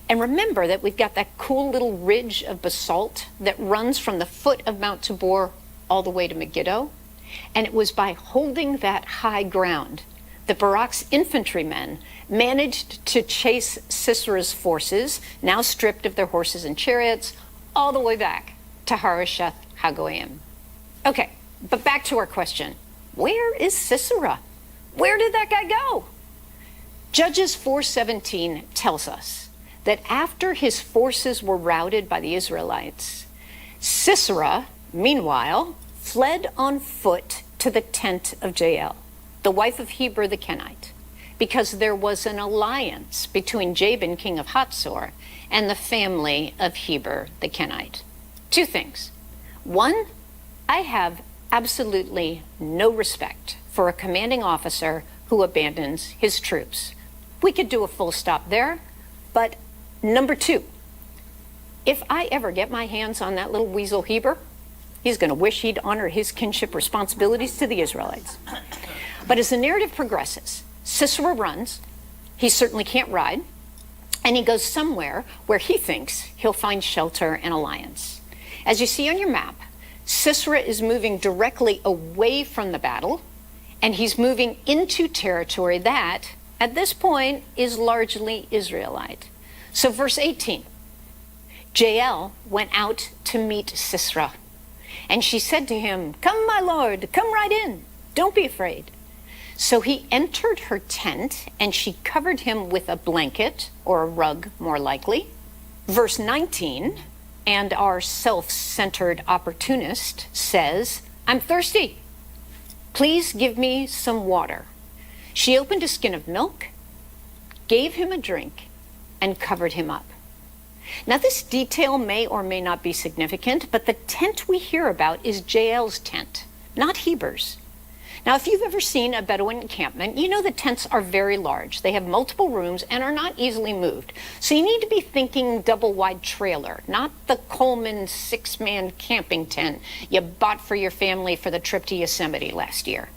And remember that we've got that cool little ridge of basalt that runs from the foot of Mount Tabor all the way to Megiddo. And it was by holding that high ground that Barak's infantrymen managed to chase Sisera's forces, now stripped of their horses and chariots, all the way back to Harosheth Hagoyim. Okay, but back to our question. Where is Sisera? Where did that guy go? Judges 4:17 tells us that after his forces were routed by the Israelites, Sisera, meanwhile, fled on foot to the tent of Jael, the wife of Heber the Kenite, because there was an alliance between Jabin, king of Hatzor, and the family of Heber the Kenite. Two things. One, I have absolutely no respect for a commanding officer who abandons his troops. We could do a full stop there, but number two, if I ever get my hands on that little weasel Heber, he's going to wish he'd honor his kinship responsibilities to the Israelites. But as the narrative progresses, Sisera runs, he certainly can't ride, and he goes somewhere where he thinks he'll find shelter and alliance. As you see on your map, Sisera is moving directly away from the battle, and he's moving into territory that, at this point, is largely Israelite. So verse 18, Jael went out to meet Sisera, and she said to him, "Come, my lord, come right in. Don't be afraid." So he entered her tent, and she covered him with a blanket, or a rug more likely. Verse 19, and our self-centered opportunist says, "I'm thirsty. Please give me some water." She opened a skin of milk, gave him a drink, and covered him up. Now, this detail may or may not be significant, but the tent we hear about is Jael's tent, not Heber's. Now, if you've ever seen a Bedouin encampment, you know the tents are very large. They have multiple rooms and are not easily moved. So you need to be thinking double-wide trailer, not the Coleman 6-man camping tent you bought for your family for the trip to Yosemite last year.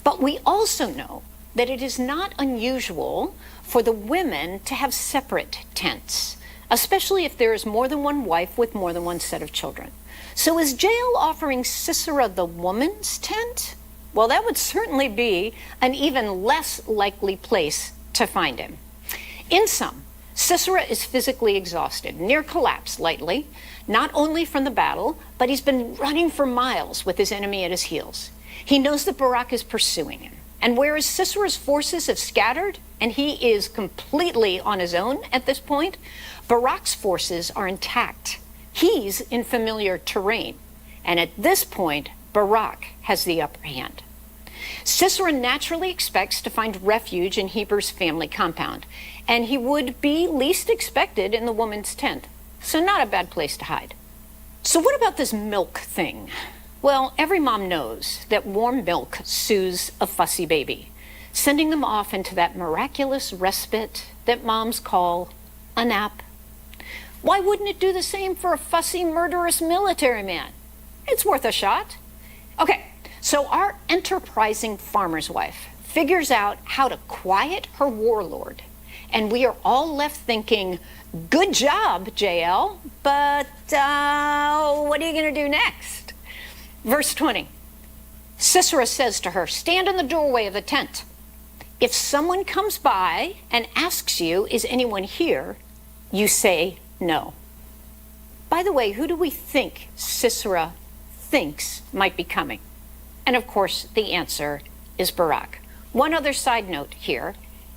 But we also know that it is not unusual for the women to have separate tents, especially if there is more than one wife with more than one set of children. So is Jael offering Sisera the woman's tent? Well, that would certainly be an even less likely place to find him. In sum, Sisera is physically exhausted, near collapse lightly, not only from the battle, but he's been running for miles with his enemy at his heels. He knows that Barak is pursuing him. And whereas Sisera's forces have scattered, and he is completely on his own at this point, Barak's forces are intact. He's in familiar terrain. And at this point, Barak has the upper hand. Sisera naturally expects to find refuge in Heber's family compound, and he would be least expected in the woman's tent. So not a bad place to hide. So what about this milk thing? Well, every mom knows that warm milk soothes a fussy baby, sending them off into that miraculous respite that moms call a nap. Why wouldn't it do the same for a fussy, murderous military man? It's worth a shot. Okay, so our enterprising farmer's wife figures out how to quiet her warlord, and we are all left thinking, good job, Jael, but what are you going to do next? Verse 20, Sisera says to her, "Stand in the doorway of the tent. If someone comes by and asks you, 'Is anyone here?' you say no." By the way, who do we think Sisera thinks might be coming? And of course, the answer is Barak. One other side note here.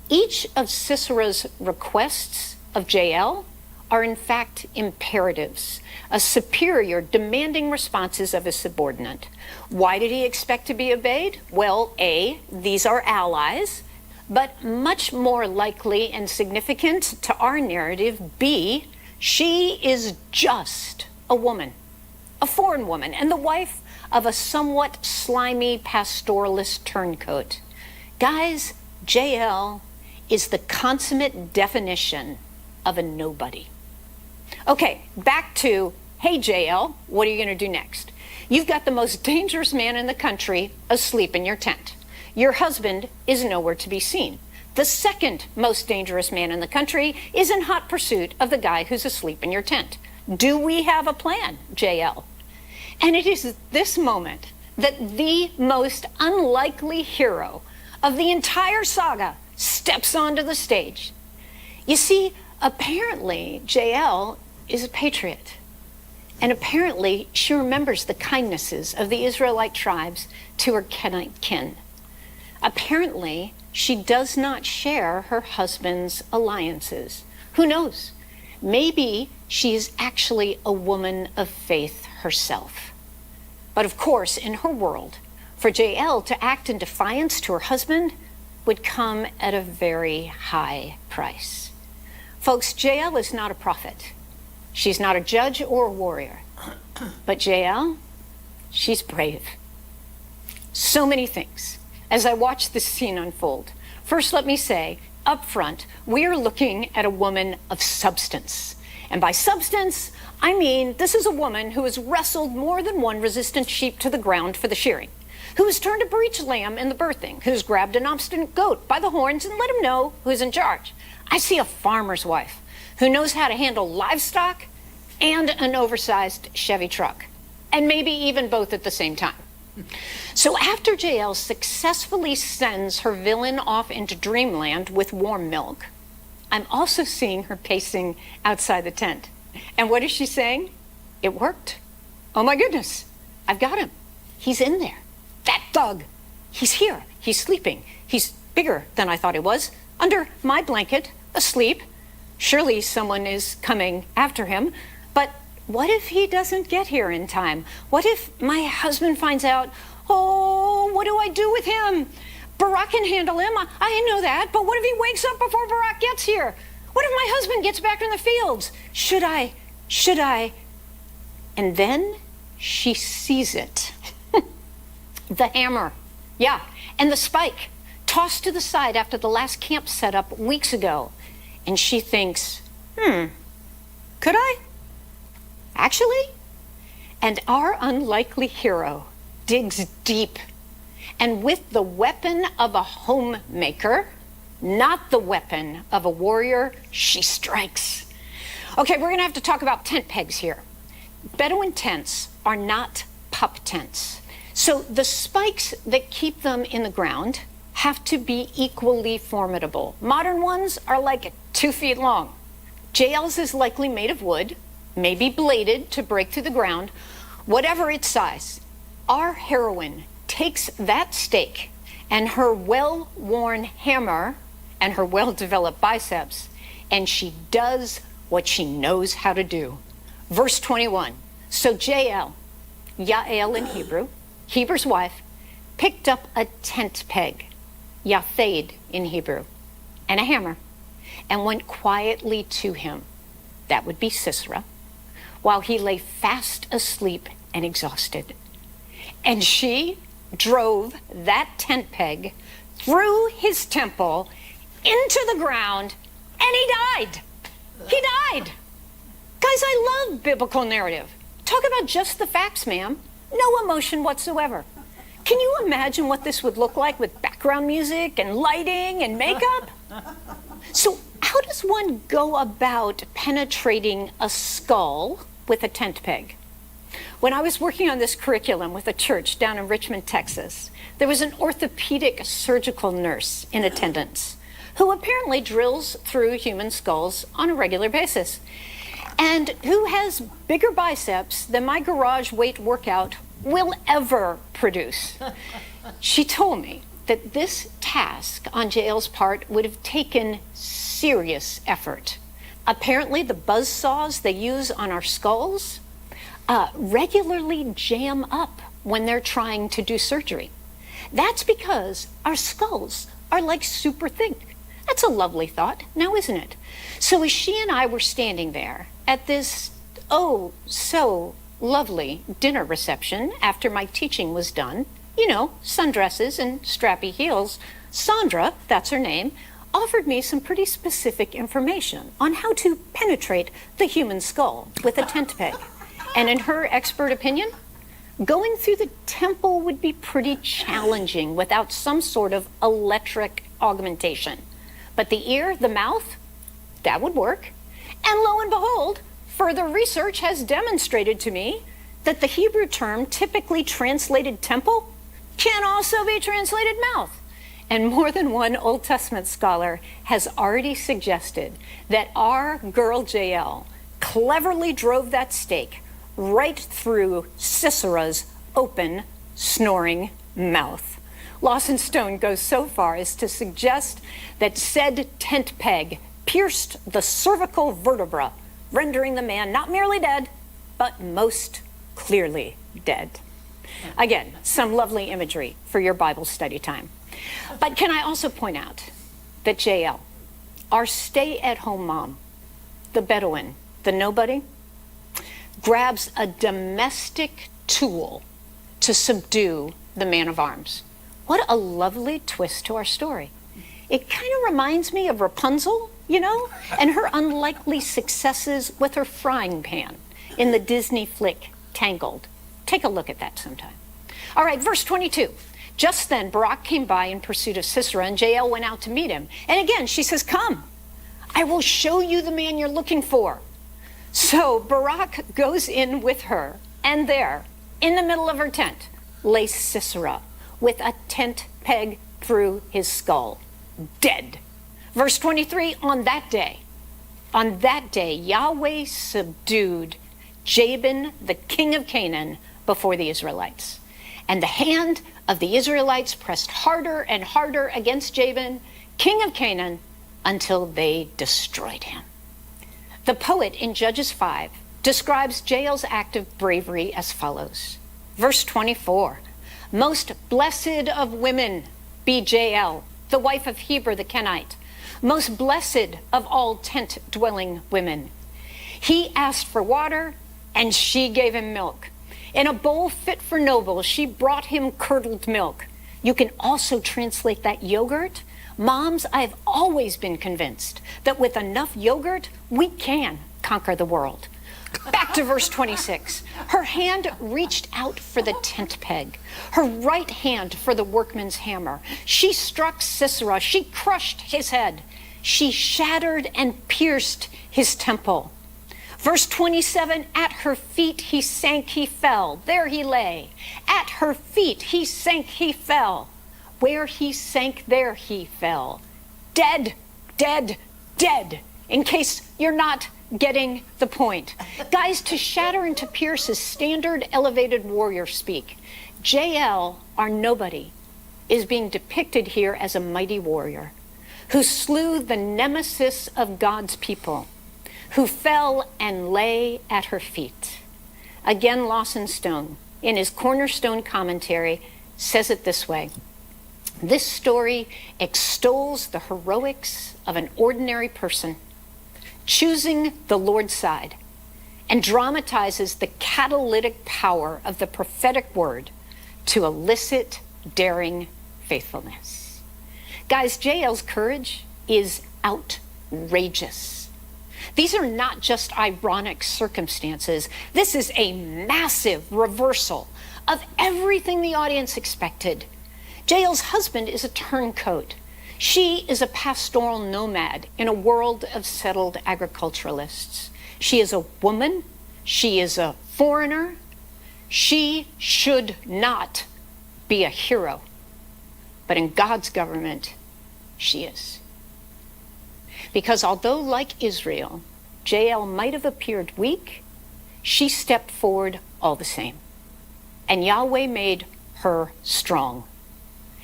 Each of Sisera's requests of Jael are in fact imperatives, a superior demanding responses of his subordinate. Why did he expect to be obeyed? Well, A, these are allies, but much more likely and significant to our narrative, B, she is just a woman, a foreign woman, and the wife of a somewhat slimy pastoralist turncoat. Guys, Jael is the consummate definition of a nobody. Okay, back to, hey Jael, what are you going to do next? You've got the most dangerous man in the country asleep in your tent. Your husband is nowhere to be seen. The second most dangerous man in the country is in hot pursuit of the guy who's asleep in your tent. Do we have a plan, Jael? And it is this moment that the most unlikely hero of the entire saga steps onto the stage. You see, apparently Jael is a patriot. And apparently she remembers the kindnesses of the Israelite tribes to her Kenite kin. Apparently she does not share her husband's alliances. Who knows? Maybe she is actually a woman of faith herself. But of course, in her world, for Jael to act in defiance to her husband would come at a very high price. Folks, Jael is not a prophet. She's not a judge or a warrior. But Jael, she's brave. So many things as I watch this scene unfold. First, let me say, up front, we are looking at a woman of substance. And by substance, I mean this is a woman who has wrestled more than one resistant sheep to the ground for the shearing, who has turned a breech lamb in the birthing, who's grabbed an obstinate goat by the horns and let him know who's in charge. I see a farmer's wife who knows how to handle livestock and an oversized Chevy truck, and maybe even both at the same time. So after Jael successfully sends her villain off into dreamland with warm milk, I'm also seeing her pacing outside the tent. And what is she saying? It worked. Oh my goodness, I've got him. He's in there. That thug. He's here. He's sleeping. He's bigger than I thought he was. Under my blanket, asleep. Surely someone is coming after him. But what if he doesn't get here in time? What if my husband finds out? Oh, what do I do with him? Barak can handle him. I know that. But what if he wakes up before Barak gets here? What if my husband gets back in the fields? Should I? And then she sees it. The hammer. Yeah. And the spike tossed to the side after the last camp set up weeks ago. And she thinks, could I? Actually? And our unlikely hero digs deep. And with the weapon of a homemaker, not the weapon of a warrior, she strikes. Okay, we're going to have to talk about tent pegs here. Bedouin tents are not pup tents. So the spikes that keep them in the ground have to be equally formidable. Modern ones are like 2 feet long. Jael's is likely made of wood, maybe bladed to break through the ground. Whatever its size, our heroine takes that stake and her well-worn hammer and her well-developed biceps, and she does what she knows how to do. Verse 21. So Jael, Yael in Hebrew, Heber's wife, picked up a tent peg, Yathed in Hebrew, and a hammer, and went quietly to him, that would be Sisera, while he lay fast asleep and exhausted. And she drove that tent peg through his temple into the ground, and he died. He died. Guys, I love biblical narrative. Talk about just the facts, ma'am. No emotion whatsoever. Can you imagine what this would look like with background music and lighting and makeup? So how does one go about penetrating a skull with a tent peg? When I was working on this curriculum with a church down in Richmond, Texas, there was an orthopedic surgical nurse in attendance who apparently drills through human skulls on a regular basis, and who has bigger biceps than my garage weight workout will ever produce. She told me that this task on Jael's part would have taken serious effort. Apparently the buzz saws they use on our skulls regularly jam up when they're trying to do surgery. That's because our skulls are like super thick. That's a lovely thought, now isn't it? So as she and I were standing there at this, oh, so lovely dinner reception after my teaching was done, you know, sundresses and strappy heels, Sandra, that's her name, offered me some pretty specific information on how to penetrate the human skull with a tent peg. And in her expert opinion, going through the temple would be pretty challenging without some sort of electric augmentation. But the ear, the mouth, that would work. And lo and behold, further research has demonstrated to me that the Hebrew term typically translated temple can also be translated mouth. And more than one Old Testament scholar has already suggested that our girl Jael cleverly drove that stake right through Sisera's open, snoring mouth. Lawson Stone goes so far as to suggest that said tent peg pierced the cervical vertebra, rendering the man not merely dead, but most clearly dead. Again, some lovely imagery for your Bible study time. But can I also point out that Jael, our stay-at-home mom, the Bedouin, the nobody, grabs a domestic tool to subdue the man of arms. What a lovely twist to our story. It kind of reminds me of Rapunzel, you know, and her unlikely successes with her frying pan in the Disney flick Tangled. Take a look at that sometime. All right, verse 22. Just then Barak came by in pursuit of Sisera, and Jael went out to meet him. And again, she says, come, I will show you the man you're looking for. So Barak goes in with her, and there, in the middle of her tent, lay Sisera with a tent peg through his skull, dead. Verse 23, on that day, Yahweh subdued Jabin, the king of Canaan, before the Israelites. And the hand of the Israelites pressed harder and harder against Jabin, king of Canaan, until they destroyed him. The poet in Judges 5 describes Jael's act of bravery as follows. Verse 24, most blessed of women be Jael, the wife of Heber the Kenite, most blessed of all tent-dwelling women. He asked for water, and she gave him milk. In a bowl fit for nobles, she brought him curdled milk. You can also translate that yogurt. Moms, I've always been convinced that with enough yogurt, we can conquer the world. Back to verse 26. Her hand reached out for the tent peg, her right hand for the workman's hammer. She struck Sisera. She crushed his head. She shattered and pierced his temple. Verse 27, at her feet he sank, he fell. There he lay. At her feet he sank, he fell. Where he sank, there he fell. Dead, dead, dead. In case you're not getting the point. Guys, to shatter and to pierce is standard elevated warrior speak. Jael, our nobody, is being depicted here as a mighty warrior who slew the nemesis of God's people, who fell and lay at her feet. Again, Lawson Stone, in his Cornerstone commentary, says it this way. This story extols the heroics of an ordinary person choosing the Lord's side and dramatizes the catalytic power of the prophetic word to elicit daring faithfulness. Guys, Jael's courage is outrageous. These are not just ironic circumstances. This is a massive reversal of everything the audience expected. Jael's husband is a turncoat. She is a pastoral nomad in a world of settled agriculturalists. She is a woman. She is a foreigner. She should not be a hero. But in God's government, she is. Because although, like Israel, Jael might have appeared weak, she stepped forward all the same. And Yahweh made her strong.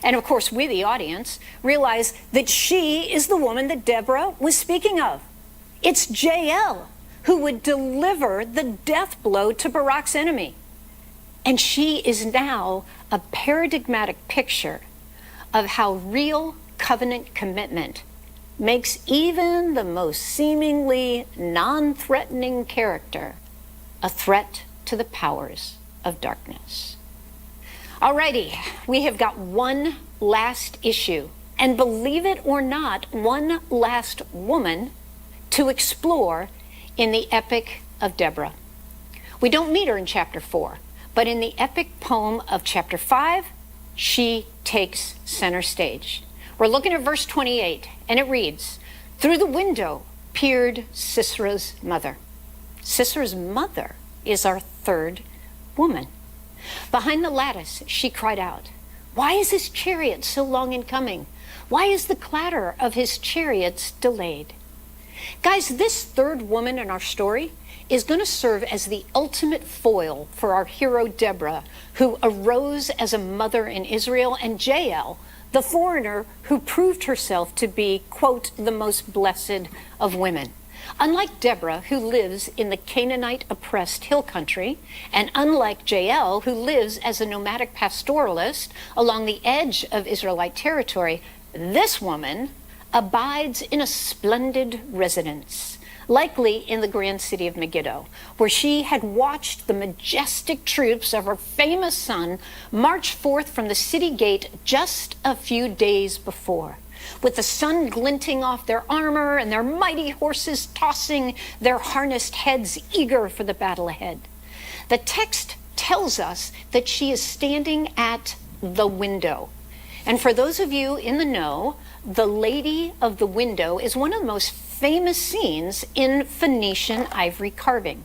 And of course, we, the audience, realize that she is the woman that Deborah was speaking of. It's Jael who would deliver the death blow to Barak's enemy. And she is now a paradigmatic picture of how real covenant commitment makes even the most seemingly non-threatening character a threat to the powers of darkness. Alrighty, we have got one last issue, and believe it or not, one last woman to explore in the Epic of Deborah. We don't meet her in chapter 4, but in the epic poem of chapter 5, she takes center stage. We're looking at verse 28, and it reads, through the window peered Sisera's mother. Sisera's mother is our third woman. Behind the lattice, she cried out, why is his chariot so long in coming? Why is the clatter of his chariots delayed? Guys, this third woman in our story is going to serve as the ultimate foil for our hero Deborah, who arose as a mother in Israel, and Jael, the foreigner who proved herself to be, quote, the most blessed of women. Unlike Deborah, who lives in the Canaanite-oppressed hill country, and unlike Jael, who lives as a nomadic pastoralist along the edge of Israelite territory, this woman abides in a splendid residence, likely in the grand city of Megiddo, where she had watched the majestic troops of her famous son march forth from the city gate just a few days before, with the sun glinting off their armor and their mighty horses tossing their harnessed heads eager for the battle ahead. The text tells us that she is standing at the window. And for those of you in the know, the Lady of the Window is one of the most famous scenes in Phoenician ivory carving.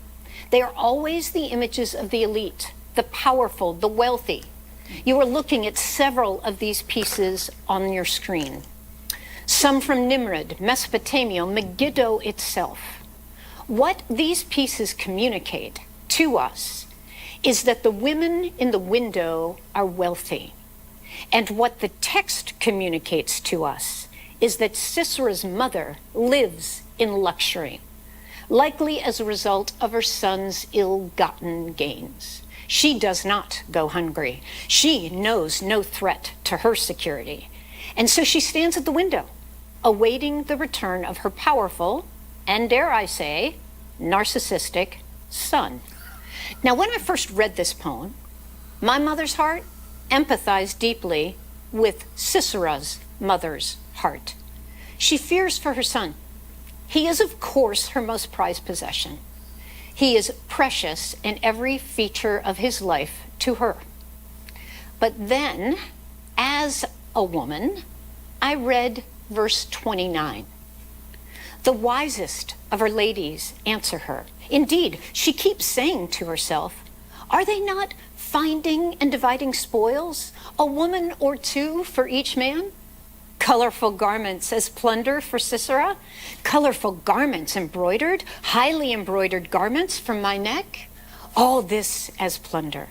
They are always the images of the elite, the powerful, the wealthy. You are looking at several of these pieces on your screen. Some from Nimrud, Mesopotamia, Megiddo itself. What these pieces communicate to us is that the women in the window are wealthy. And what the text communicates to us is that Sisera's mother lives in luxury, likely as a result of her son's ill-gotten gains. She does not go hungry. She knows no threat to her security. And so she stands at the window, awaiting the return of her powerful, and dare I say, narcissistic son. Now, when I first read this poem, my mother's heart empathized deeply with Sisera's mother's heart. She fears for her son. He is, of course, her most prized possession. He is precious in every feature of his life to her. But then, as a woman, I read verse 29. The wisest of her ladies answer her. Indeed, she keeps saying to herself, are they not finding and dividing spoils, a woman or two for each man? Colorful garments as plunder for Sisera, colorful garments embroidered, highly embroidered garments from my neck, all this as plunder.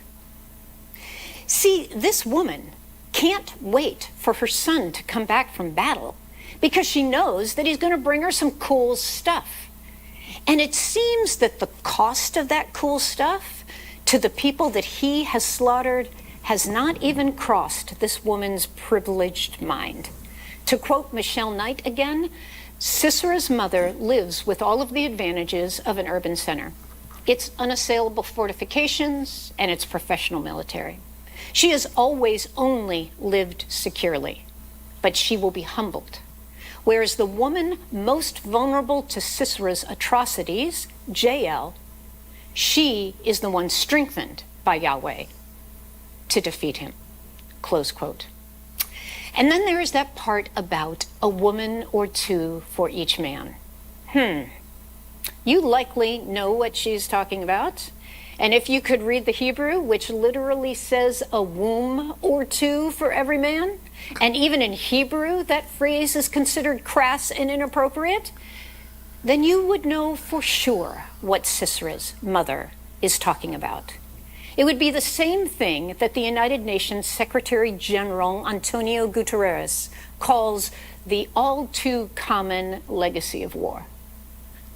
See, this woman can't wait for her son to come back from battle because she knows that he's going to bring her some cool stuff. And it seems that the cost of that cool stuff to the people that he has slaughtered has not even crossed this woman's privileged mind. To quote Michelle Knight again, Sisera's mother lives with all of the advantages of an urban center. Its unassailable fortifications and its professional military. She has always only lived securely, but she will be humbled. Whereas the woman most vulnerable to Sisera's atrocities, Jael, she is the one strengthened by Yahweh to defeat him, close quote. And then there is that part about a woman or two for each man. You likely know what she's talking about. And if you could read the Hebrew, which literally says a womb or two for every man, and even in Hebrew that phrase is considered crass and inappropriate, then you would know for sure what Sisera's mother is talking about. It would be the same thing that the United Nations Secretary General Antonio Guterres calls the all too common legacy of war.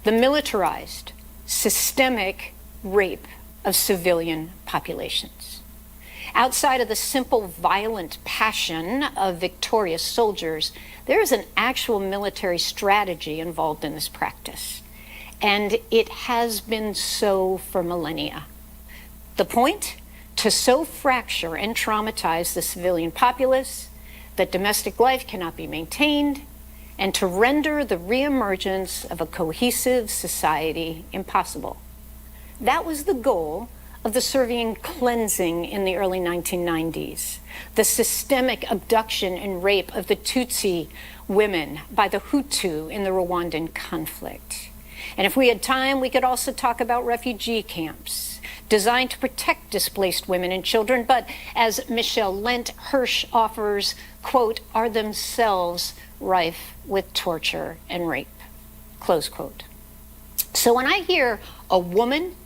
The militarized, systemic rape of civilian populations. Outside of the simple violent passion of victorious soldiers, there is an actual military strategy involved in this practice. And it has been so for millennia. The point? To so fracture and traumatize the civilian populace that domestic life cannot be maintained, and to render the reemergence of a cohesive society impossible. That was the goal of the Serbian cleansing in the early 1990s, the systemic abduction and rape of the Tutsi women by the Hutu in the Rwandan conflict. And if we had time, we could also talk about refugee camps designed to protect displaced women and children, but as Michelle Lent Hirsch offers, quote, are themselves rife with torture and rape, close quote. So when I hear a woman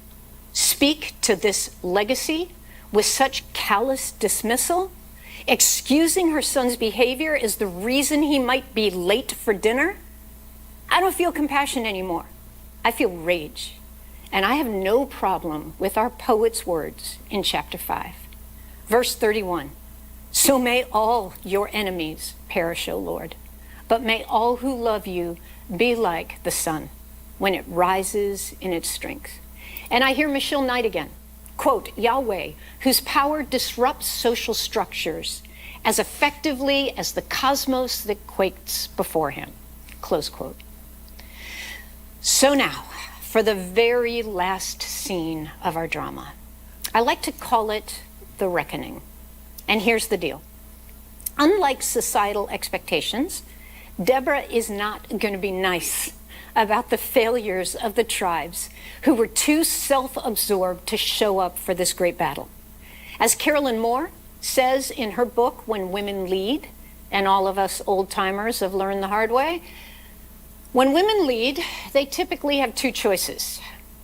speak to this legacy with such callous dismissal, excusing her son's behavior as the reason he might be late for dinner, I don't feel compassion anymore. I feel rage. And I have no problem with our poet's words in chapter 5. Verse 31, so may all your enemies perish, O Lord, but may all who love you be like the sun when it rises in its strength. And I hear Michelle Knight again, quote, Yahweh, whose power disrupts social structures as effectively as the cosmos that quakes before him, close quote. So now, for the very last scene of our drama. I like to call it the reckoning. And here's the deal. Unlike societal expectations, Deborah is not going to be nice about the failures of the tribes who were too self-absorbed to show up for this great battle. As Carolyn Moore says in her book, When Women Lead, and all of us old-timers have learned the hard way, when women lead, they typically have two choices.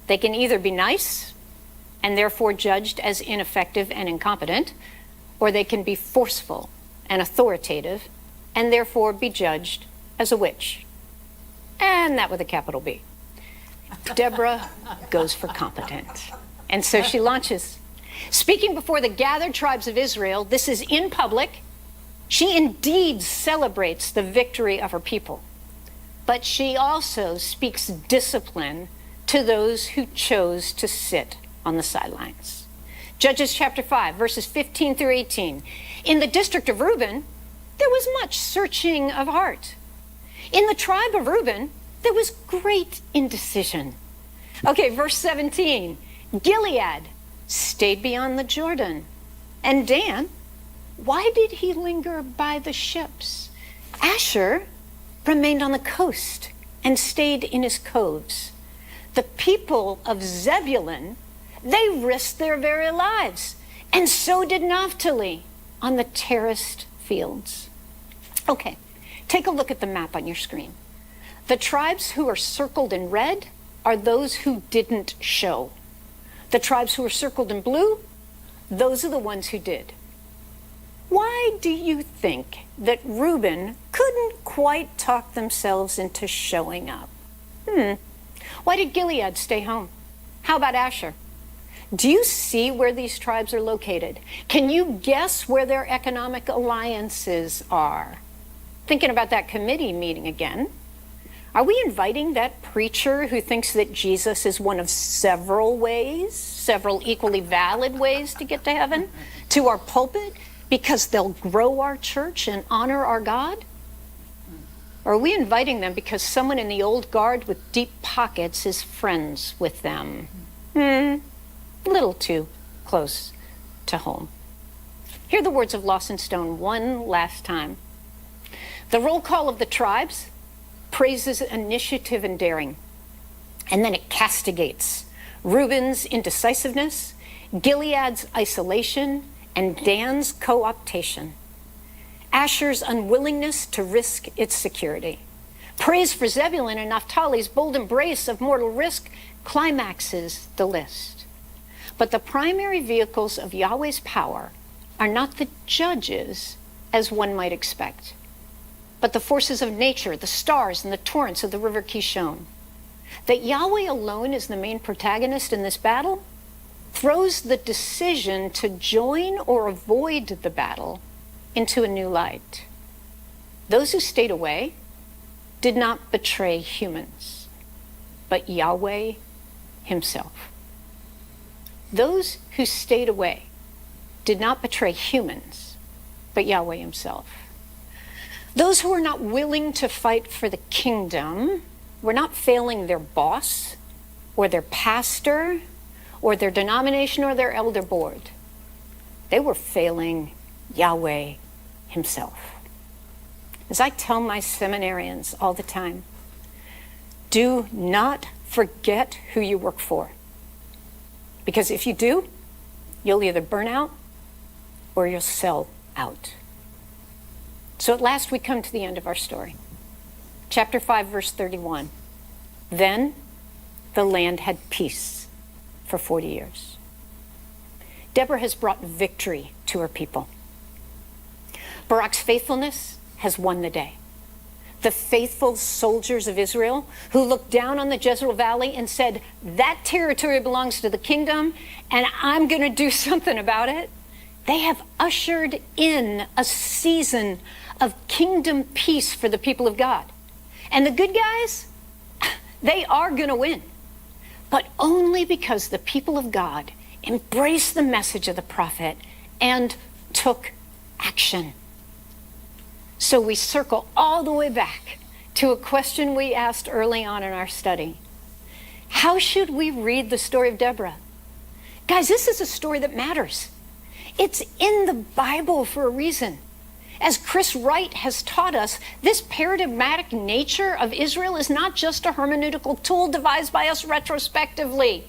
They can either be nice, and therefore judged as ineffective and incompetent, or they can be forceful and authoritative, and therefore be judged as a witch. And that with a capital B. Deborah goes for competent. And so she launches. Speaking before the gathered tribes of Israel, this is in public. She indeed celebrates the victory of her people. But she also speaks discipline to those who chose to sit on the sidelines. Judges chapter 5, verses 15 through 18. In the district of Reuben, there was much searching of heart. In the tribe of Reuben, there was great indecision. Okay, verse 17. Gilead stayed beyond the Jordan. And Dan, why did he linger by the ships? Asher remained on the coast and stayed in his coves. The people of Zebulun, they risked their very lives, and so did Naphtali on the terraced fields. Okay, take a look at the map on your screen. The tribes who are circled in red are those who didn't show. The tribes who are circled in blue, those are the ones who did. Why do you think that Reuben couldn't quite talk themselves into showing up? Why did Gilead stay home? How about Asher? Do you see where these tribes are located? Can you guess where their economic alliances are? Thinking about that committee meeting again. Are we inviting that preacher who thinks that Jesus is one of several ways, several equally valid ways to get to heaven, to our pulpit because they'll grow our church and honor our God? Or are we inviting them because someone in the old guard with deep pockets is friends with them? A little too close to home. Hear the words of Lawson Stone one last time. The roll call of the tribes praises initiative and daring, and then it castigates Reuben's indecisiveness, Gilead's isolation, and Dan's co-optation. Asher's unwillingness to risk its security. Praise for Zebulun and Naphtali's bold embrace of mortal risk climaxes the list. But the primary vehicles of Yahweh's power are not the judges, as one might expect, but the forces of nature, the stars and the torrents of the river Kishon. That Yahweh alone is the main protagonist in this battle throws the decision to join or avoid the battle into a new light. Those who stayed away did not betray humans, but Yahweh himself. Those who stayed away did not betray humans, but Yahweh himself. Those who were not willing to fight for the kingdom were not failing their boss or their pastor or their denomination or their elder board. They were failing Yahweh himself. As I tell my seminarians all the time, do not forget who you work for. Because if you do, you'll either burn out or you'll sell out. So at last we come to the end of our story. Chapter 5, verse 31. Then the land had peace for 40 years. Deborah has brought victory to her people. Barak's faithfulness has won the day. The faithful soldiers of Israel who looked down on the Jezreel Valley and said, that territory belongs to the kingdom and I'm going to do something about it. They have ushered in a season of kingdom peace for the people of God. And the good guys, they are going to win. But only because the people of God embraced the message of the prophet and took action. So we circle all the way back to a question we asked early on in our study. How should we read the story of Deborah? Guys, this is a story that matters. It's in the Bible for a reason. As Chris Wright has taught us, this paradigmatic nature of Israel is not just a hermeneutical tool devised by us retrospectively,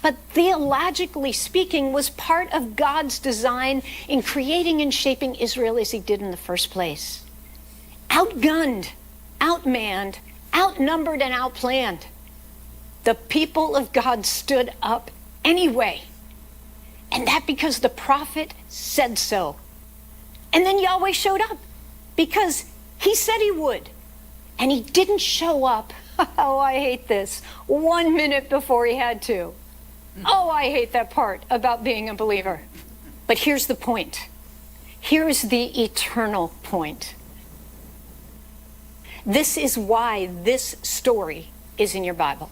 but theologically speaking was part of God's design in creating and shaping Israel as he did in the first place. Outgunned, outmanned, outnumbered, and outplanned, the people of God stood up anyway. And that because the prophet said so. And then Yahweh showed up because he said he would. And he didn't show up, oh, I hate this, 1 minute before he had to. Oh, I hate that part about being a believer. But here's the point. Here's the eternal point. This is why this story is in your Bible.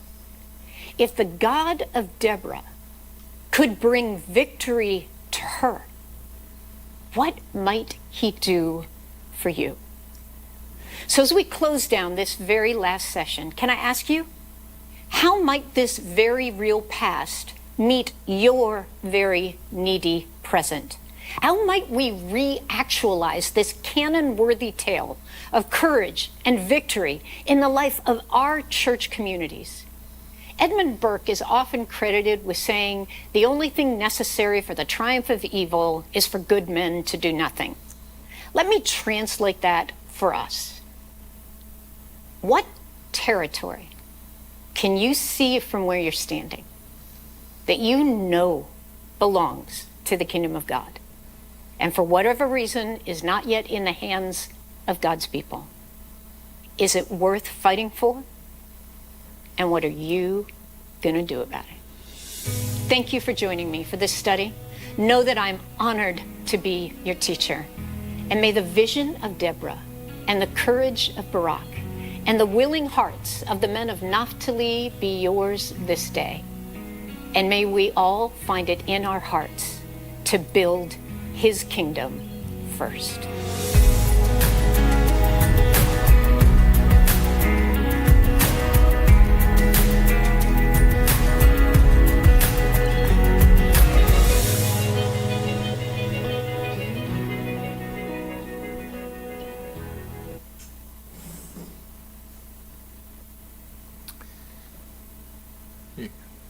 If the God of Deborah could bring victory to her, what might he do for you? So as we close down this very last session, can I ask you, how might this very real past meet your very needy present? How might we re-actualize this canon-worthy tale of courage and victory in the life of our church communities? Edmund Burke is often credited with saying, the only thing necessary for the triumph of evil is for good men to do nothing. Let me translate that for us. What territory can you see from where you're standing that you know belongs to the kingdom of God, and for whatever reason is not yet in the hands of God's people? Is it worth fighting for? And what are you going to do about it? Thank you for joining me for this study. Know that I'm honored to be your teacher. And may the vision of Deborah and the courage of Barak and the willing hearts of the men of Naphtali be yours this day. And may we all find it in our hearts to build his kingdom first.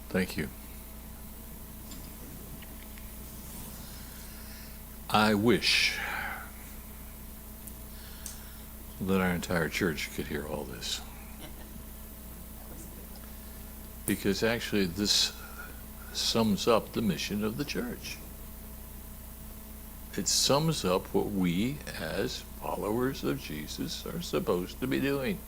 Thank you. I wish that our entire church could hear all this. Because actually this sums up the mission of the church. It sums up what we as followers of Jesus are supposed to be doing.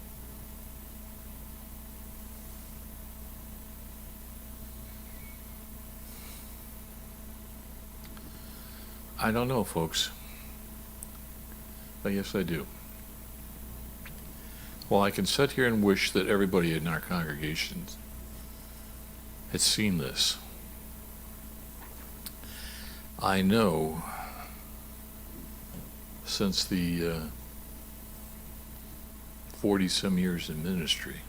I don't know, folks. But yes, I do. Well, I can sit here and wish that everybody in our congregations had seen this. I know since the 40-some years in ministry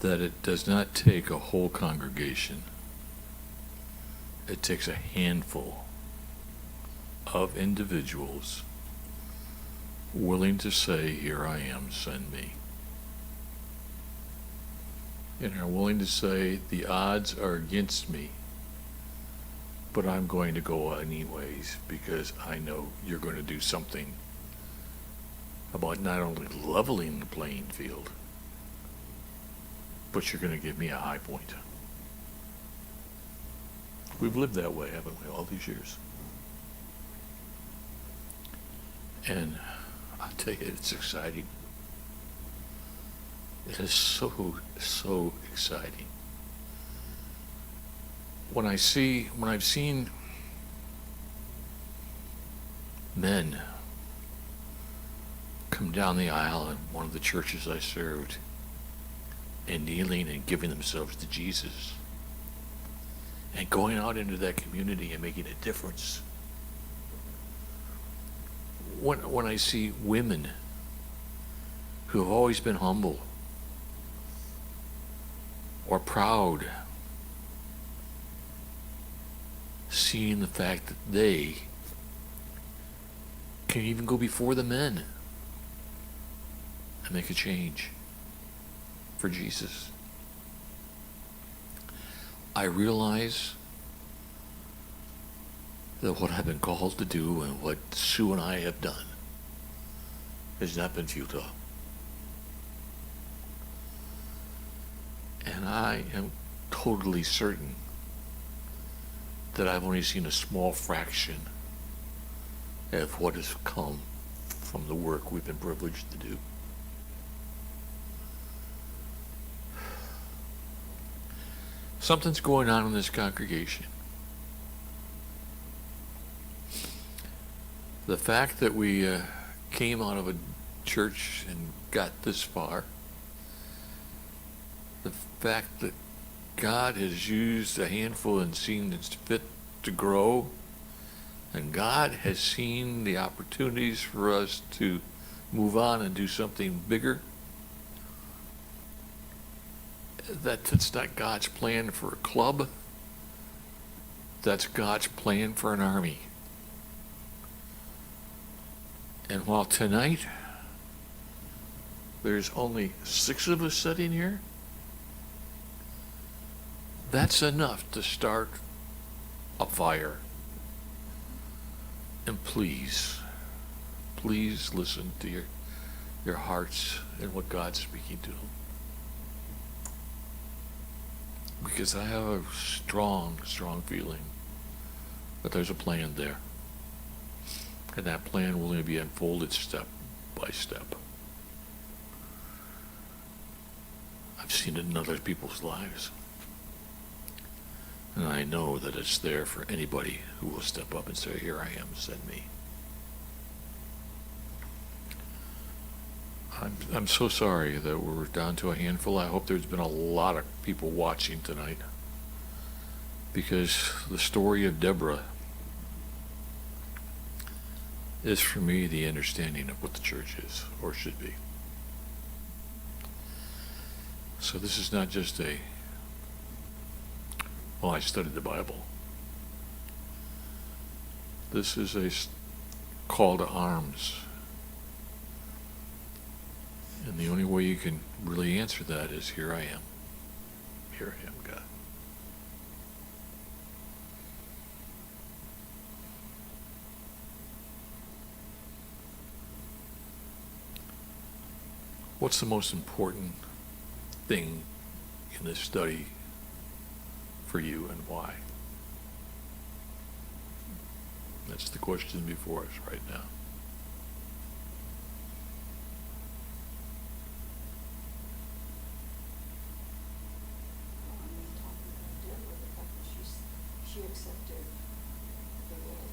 that it does not take a whole congregation. It takes a handful of individuals willing to say, here I am, send me. And are willing to say, the odds are against me, but I'm going to go anyways because I know you're going to do something about not only leveling the playing field, but you're going to give me a high point. We've lived that way, haven't we, all these years? And I'll tell you, it's exciting. It is so, so exciting. When I've seen men come down the aisle in one of the churches I served and kneeling and giving themselves to Jesus, and going out into that community and making a difference. When I see women who have always been humble or proud, seeing the fact that they can even go before the men and make a change for Jesus. I realize that what I've been called to do and what Sue and I have done has not been futile. And I am totally certain that I've only seen a small fraction of what has come from the work we've been privileged to do. Something's going on in this congregation. The fact that we came out of a church and got this far, the fact that God has used a handful and seen it's fit to grow, and God has seen the opportunities for us to move on and do something bigger. That's not God's plan for a club. That's God's plan for an army. And while tonight there's only 6 of us sitting here, that's enough to start a fire. And please listen to your hearts and what God's speaking to them. Because I have a strong feeling that there's a plan there. And that plan will only be unfolded step by step. I've seen it in other people's lives. And I know that it's there for anybody who will step up and say, "Here I am, send me." I'm so sorry that we're down to a handful. I hope there's been a lot of people watching tonight, because the story of Deborah is, for me, the understanding of what the church is, or should be. So this is not just I studied the Bible. This is a call to arms. And the only way you can really answer that is, here I am. Here I am, God. What's the most important thing in this study for you, and why? That's the question before us right now. I mean, talking about Deborah, the fact that she accepted the Lord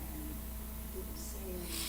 and didn't say anything